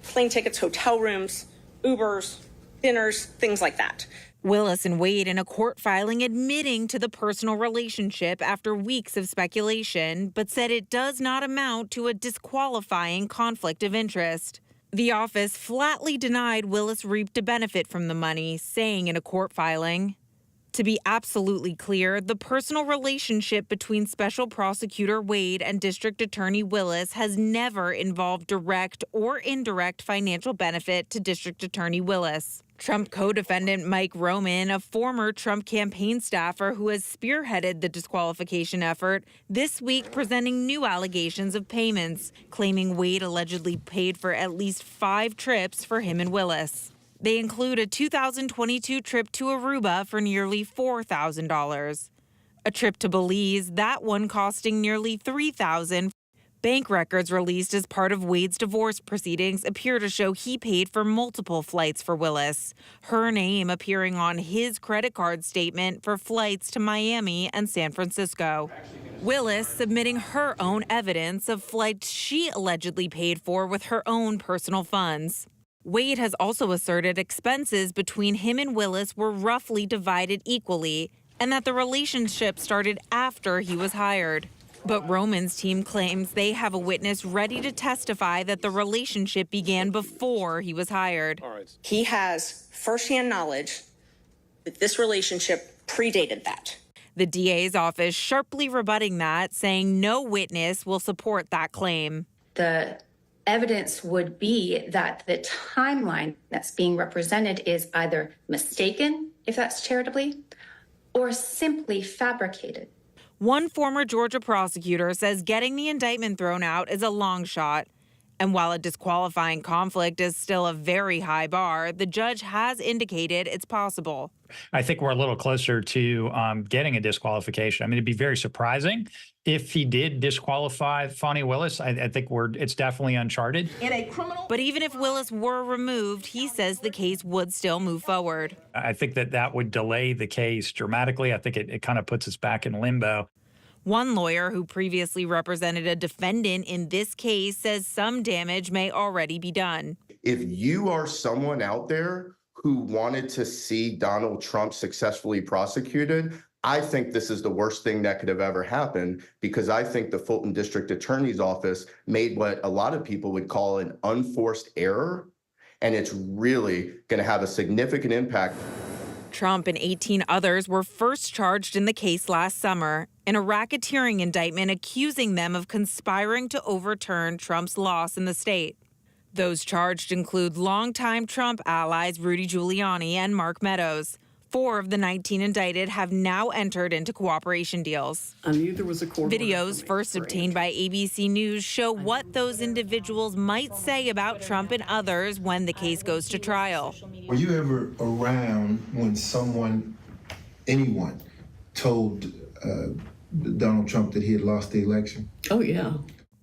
plane tickets, hotel rooms, Ubers, dinners, things like that. Willis and Wade in a court filing admitting to the personal relationship after weeks of speculation, but said it does not amount to a disqualifying conflict of interest. The office flatly denied Willis reaped a benefit from the money, saying in a court filing, "To be absolutely clear, the personal relationship between Special Prosecutor Wade and District Attorney Willis has never involved direct or indirect financial benefit to District Attorney Willis." Trump co-defendant Mike Roman, a former Trump campaign staffer who has spearheaded the disqualification effort, this week presenting new allegations of payments, claiming Wade allegedly paid for at least 5 trips for him and Willis. They include a 2022 trip to Aruba for nearly $4,000, a trip to Belize, that one costing nearly $3,000. Bank records released as part of Wade's divorce proceedings appear to show he paid for multiple flights for Willis, her name appearing on his credit card statement for flights to Miami and San Francisco. Willis submitting her own evidence of flights she allegedly paid for with her own personal funds. Wade has also asserted expenses between him and Willis were roughly divided equally, and that the relationship started after he was hired. But Roman's team claims they have a witness ready to testify that the relationship began before he was hired. He has firsthand knowledge that this relationship predated that. The DA's office sharply rebutting that, saying no witness will support that claim. The evidence would be that the timeline that's being represented is either mistaken, if that's charitably, or simply fabricated. One former Georgia prosecutor says getting the indictment thrown out is a long shot. And while a disqualifying conflict is still a very high bar, the judge has indicated it's possible. I think we're a little closer to getting a disqualification. I mean, it'd be very surprising if he did disqualify Fani Willis. I think it's definitely uncharted. But even if Willis were removed, he says the case would still move forward. I think that would delay the case dramatically. I think it kind of puts us back in limbo. One lawyer who previously represented a defendant in this case says some damage may already be done. If you are someone out there who wanted to see Donald Trump successfully prosecuted, I think this is the worst thing that could have ever happened, because I think the Fulton District Attorney's Office made what a lot of people would call an unforced error, and it's really going to have a significant impact. Trump and 18 others were first charged in the case last summer in a racketeering indictment accusing them of conspiring to overturn Trump's loss in the state. Those charged include longtime Trump allies Rudy Giuliani and Mark Meadows. 4 of the 19 indicted have now entered into cooperation deals. I knew there was a court order. Videos first obtained by ABC News show what those individuals might say about Trump and others when the case goes to trial. Were you ever around when anyone told Donald Trump that he had lost the election? Oh, yeah.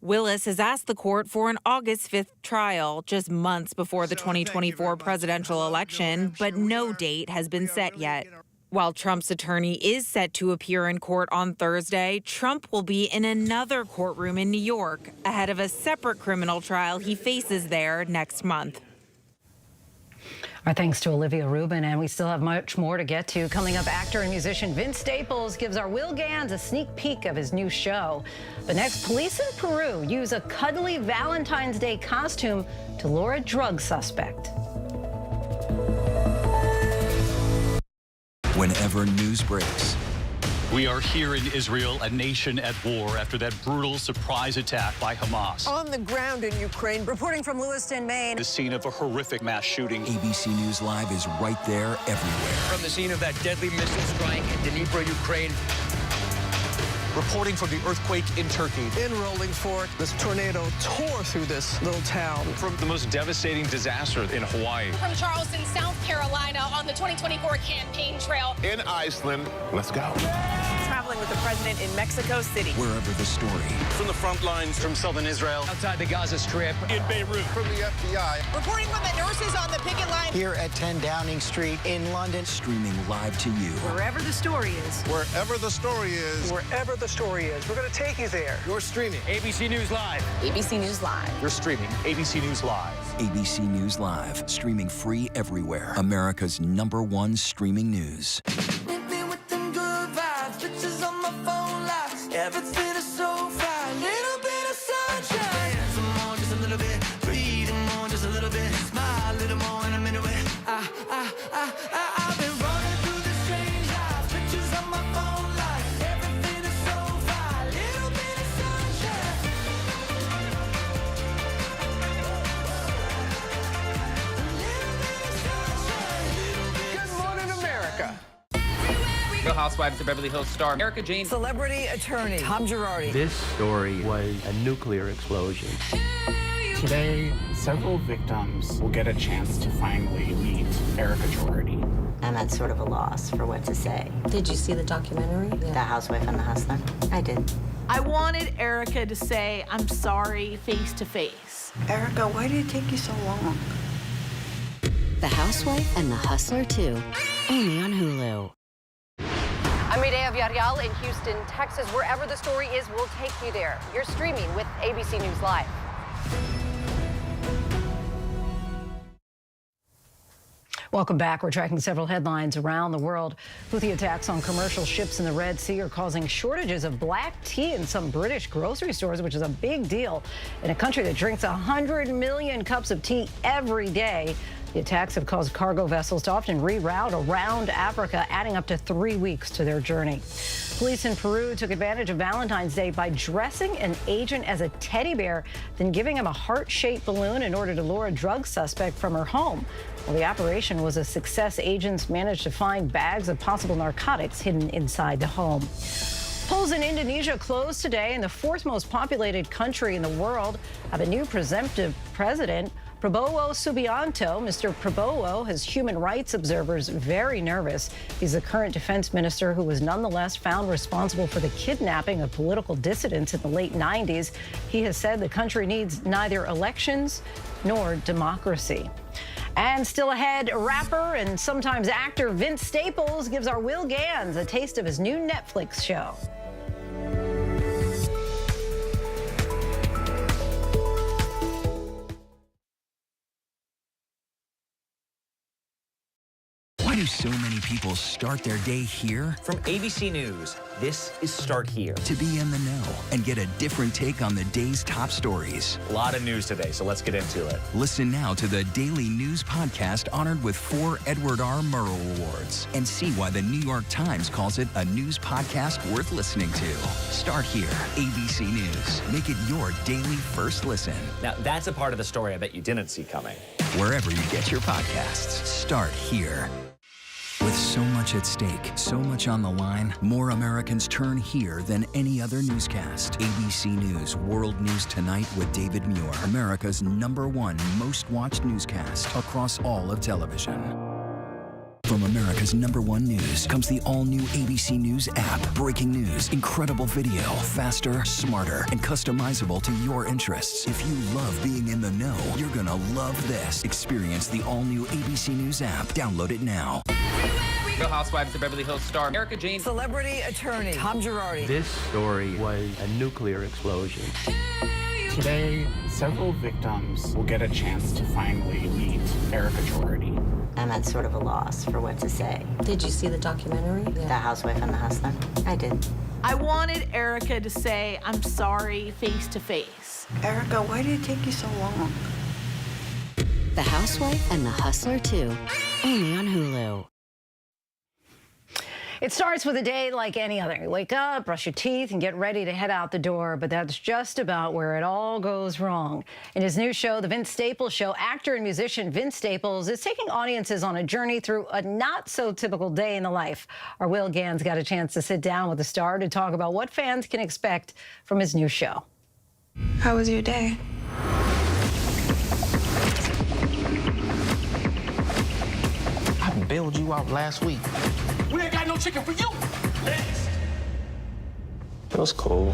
Willis has asked the court for an August 5th trial, just months before the 2024 presidential election, but no date has been set yet. While Trump's attorney is set to appear in court on Thursday, Trump will be in another courtroom in New York ahead of a separate criminal trial he faces there next month. Our thanks to Olivia Rubin, and we still have much more to get to. Coming up, actor and musician Vince Staples gives our Will Gans a sneak peek of his new show. But next, police in Peru use a cuddly Valentine's Day costume to lure a drug suspect. Whenever news breaks, we are here in Israel, a nation at war after that brutal surprise attack by Hamas. On the ground in Ukraine, reporting from Lewiston, Maine. The scene of a horrific mass shooting. ABC News Live is right there everywhere. From the scene of that deadly missile strike in Dnipro, Ukraine. reporting from the earthquake in Turkey. In rolling fork, this tornado tore through this little town. From the most devastating disaster in Hawaii. From Charleston, South Carolina, on the 2024 campaign trail. In Iceland. Let's go. Traveling with the president in Mexico City. Wherever the story. From the front lines. From southern Israel. Outside the Gaza Strip. In Beirut. From the FBI. Reporting from the nurses on the picket line. Here at 10 Downing Street in London. Streaming live to you. Wherever the story is. Wherever the story is. Wherever the story is, we're going to take you there. You're streaming ABC News Live. ABC News Live. You're streaming ABC News Live. ABC News Live. Streaming free everywhere. America's #1 streaming news. Everything is so fine, little bit of sunshine. Some more, just a little bit. Breathe more, just a little bit. Smile a little more in a minute. I've been running through the strange life. Pictures on my phone light. Everything is so fine, little bit of sunshine. Good morning, America. Real Housewives of Beverly Hills star Erica Jane. Celebrity attorney Tom Girardi. This story was a nuclear explosion. Today, several victims will get a chance to finally meet Erica Girardi. I'm at sort of a loss for what to say. Did you see the documentary? The Housewife and the Hustler? I did. I wanted Erica to say, I'm sorry, face to face. Erica, why did it take you so long? The Housewife and the Hustler 2, only on Hulu. I'm Medea Villarreal in Houston, Texas. Wherever the story is, we'll take you there. You're streaming with ABC News Live. Welcome back. We're tracking several headlines around the world. Houthi attacks on commercial ships in the Red Sea are causing shortages of black tea in some British grocery stores, which is a big deal in a country that drinks 100 million cups of tea every day. The attacks have caused cargo vessels to often reroute around Africa, adding up to 3 weeks to their journey. Police in Peru took advantage of Valentine's Day by dressing an agent as a teddy bear, then giving him a heart-shaped balloon in order to lure a drug suspect from her home. Well, the operation was a success. Agents managed to find bags of possible narcotics hidden inside the home. Polls in Indonesia closed today, and the fourth most populated country in the world have a new presumptive president, Prabowo Subianto. Mr. Prabowo has human rights observers very nervous. He's the current defense minister who was nonetheless found responsible for the kidnapping of political dissidents in the late 90s. He has said the country needs neither elections nor democracy. And still ahead, rapper and sometimes actor Vince Staples gives our Will Gans a taste of his new Netflix show. Why do so many people start their day here? From ABC News, this is Start Here. To be in the know and get a different take on the day's top stories. A lot of news today, so let's get into it. Listen now to the Daily News Podcast honored with 4 Edward R. Murrow Awards and see why the New York Times calls it a news podcast worth listening to. Start Here, ABC News. Make it your daily first listen. Now, that's a part of the story I bet you didn't see coming. Wherever you get your podcasts, Start Here. With so much at stake, so much on the line, more Americans turn here than any other newscast. ABC News World News Tonight with David Muir, America's #1 most watched newscast across all of television. From America's #1 news comes the all-new ABC News app. Breaking news, incredible video, faster, smarter, and customizable to your interests. If you love being in the know, you're gonna love this. Experience the all-new ABC News app. Download it now. Real Housewives of Beverly Hills star Erica Jane. Celebrity attorney Tom Girardi. This story was a nuclear explosion. Today, several victims will get a chance to finally meet Erica Girardi. I'm at sort of a loss for what to say. Did you see the documentary? The Housewife and the Hustler? I did. I wanted Erica to say, I'm sorry, face to face. Erica, why did it take you so long? The Housewife and the Hustler 2, only on Hulu. It starts with a day like any other. You wake up, brush your teeth, and get ready to head out the door, but that's just about where it all goes wrong. In his new show, The Vince Staples Show, actor and musician Vince Staples is taking audiences on a journey through a not-so-typical day in the life. Our Will Gans got a chance to sit down with the star to talk about what fans can expect from his new show. How was your day? I bailed you out last week. We ain't got no chicken for you. It was cool.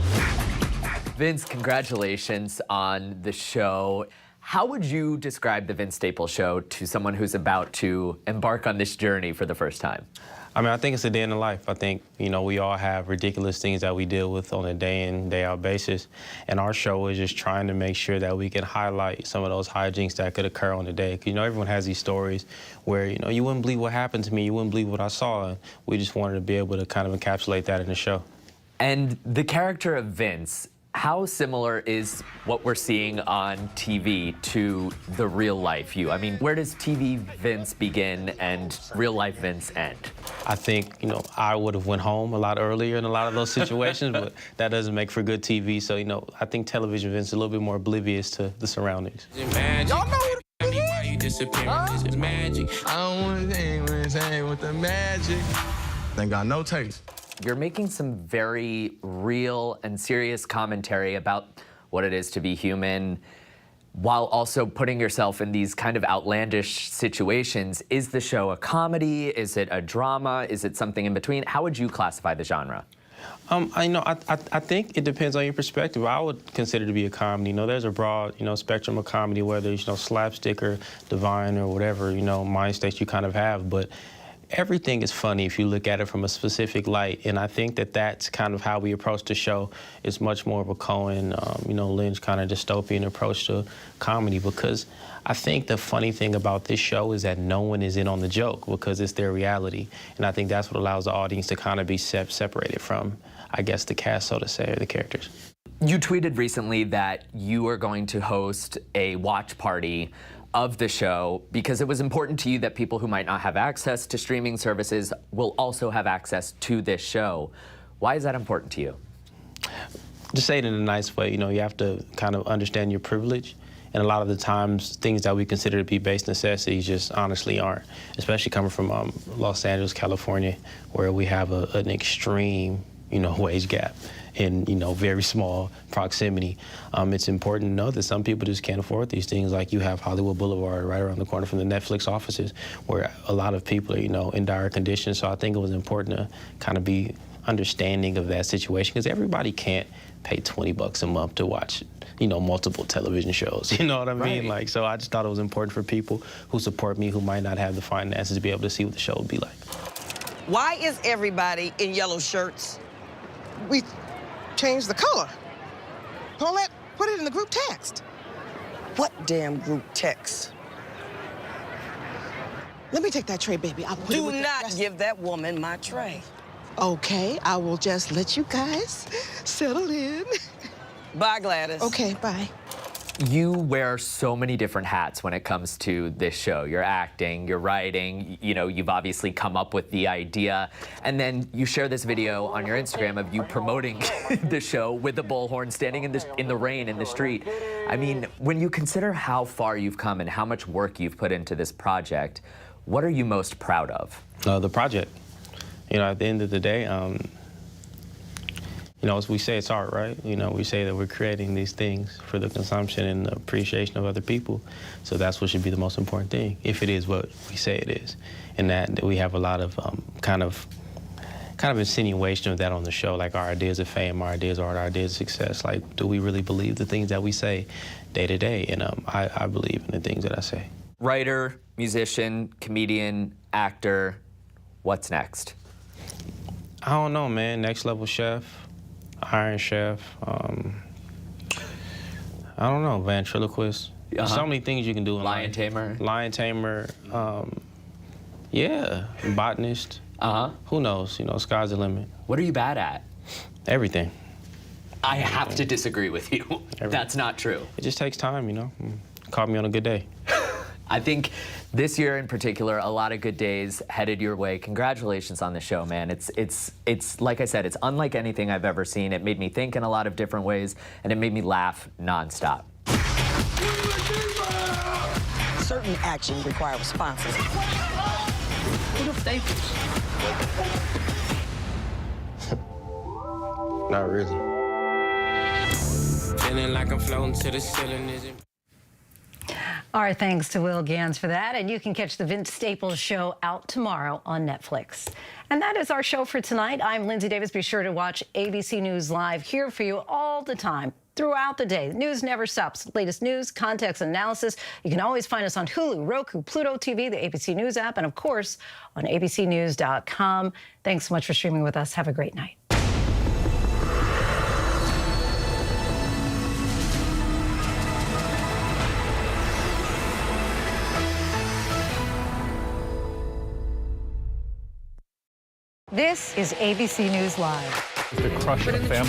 Vince, congratulations on the show. How would you describe the Vince Staples Show to someone who's about to embark on this journey for the first time? I mean, I think it's a day in the life. I think, you know, we all have ridiculous things that we deal with on a day in, day out basis. And our show is just trying to make sure that we can highlight some of those hijinks that could occur on the day. You know, everyone has these stories where, you know, you wouldn't believe what happened to me, you wouldn't believe what I saw. And we just wanted to be able to kind of encapsulate that in the show. And the character of Vince, how similar is what we're seeing on TV to the real life you? I mean, where does TV Vince begin and real life Vince end? I think, you know, I would have went home a lot earlier in a lot of those situations, but that doesn't make for good TV. So, you know, I think television Vince is a little bit more oblivious to the surroundings. Y'all know why you disappearing? Is it magic? I don't want to say with the magic. Ain't got no taste. You're making some very real and serious commentary about what it is to be human, while also putting yourself in these kind of outlandish situations. Is the show a comedy? Is it a drama? Is it something in between? How would you classify the genre? I think it depends on your perspective. I would consider it to be a comedy. You know, there's a broad, you know, spectrum of comedy, whether it's, you know, slapstick or divine or whatever, you know, mind states you kind of have. But everything is funny if you look at it from a specific light, and I think that that's kind of how we approach the show. It's much more of a Coen, you know, Lynch kind of dystopian approach to comedy, because I think the funny thing about this show is that no one is in on the joke because it's their reality, and I think that's what allows the audience to kind of be separated from, I guess, the cast, so to say, or the characters. You tweeted recently that you are going to host a watch party of the show because it was important to you that people who might not have access to streaming services will also have access to this show. Why is that important to you? To say it in a nice way, you know, you have to kind of understand your privilege. And a lot of the times, things that we consider to be base necessities just honestly aren't, especially coming from Los Angeles, California, where we have an extreme, you know, wage gap in, you know, very small proximity. It's important to know that some people just can't afford these things. Like you have Hollywood Boulevard right around the corner from the Netflix offices, where a lot of people are, you know, in dire conditions. So I think it was important to kind of be understanding of that situation, because everybody can't pay $20 a month to watch, you know, multiple television shows. You know what I mean? Right. Like, so I just thought it was important for people who support me, who might not have the finances, to be able to see what the show would be like. Why is everybody in yellow shirts? We changed the color. Paulette, put it in the group text. What damn group text? Let me take that tray, baby. I'll put it with the rest. Do not give that woman my tray. Okay, I will just let you guys settle in. Bye, Gladys. Okay, bye. You wear so many different hats when it comes to this show. You're acting, you're writing, you know, you've obviously come up with the idea, and then you share this video on your Instagram of you promoting the show with the bullhorn, standing in the rain in the street. I mean, when you consider how far you've come and how much work you've put into this project, what are you most proud of? The project. You know, at the end of the day, you know, as we say, it's art, right? You know, we say that we're creating these things for the consumption and the appreciation of other people. So that's what should be the most important thing, if it is what we say it is. And that we have a lot of kind of insinuation of that on the show, like our ideas of fame, our ideas of art, our ideas of success. Like, do we really believe the things that we say day to day? And I believe in the things that I say. Writer, musician, comedian, actor, what's next? I don't know, man. Next Level Chef. Iron Chef, I don't know, ventriloquist. So many things you can do in Lion Tamer. Lion Tamer, yeah, botanist. Who knows? You know, sky's the limit. What are you bad at? Everything. I have to disagree with you. Everything. That's not true. It just takes time, you know. Caught me on a good day. I think this year in particular, a lot of good days headed your way. Congratulations on the show, man. It's like I said, it's unlike anything I've ever seen. It made me think in a lot of different ways, and it made me laugh nonstop. Certain actions require responses. Not really. Feeling like I'm floating to the ceiling. Our thanks to Will Gans for that. And you can catch the Vince Staples Show out tomorrow on Netflix. And that is our show for tonight. I'm Lindsay Davis. Be sure to watch ABC News Live, here for you all the time, throughout the day. News never stops. Latest news, context, analysis. You can always find us on Hulu, Roku, Pluto TV, the ABC News app, and of course on abcnews.com. Thanks so much for streaming with us. Have a great night. This is ABC News Live. The crush of family.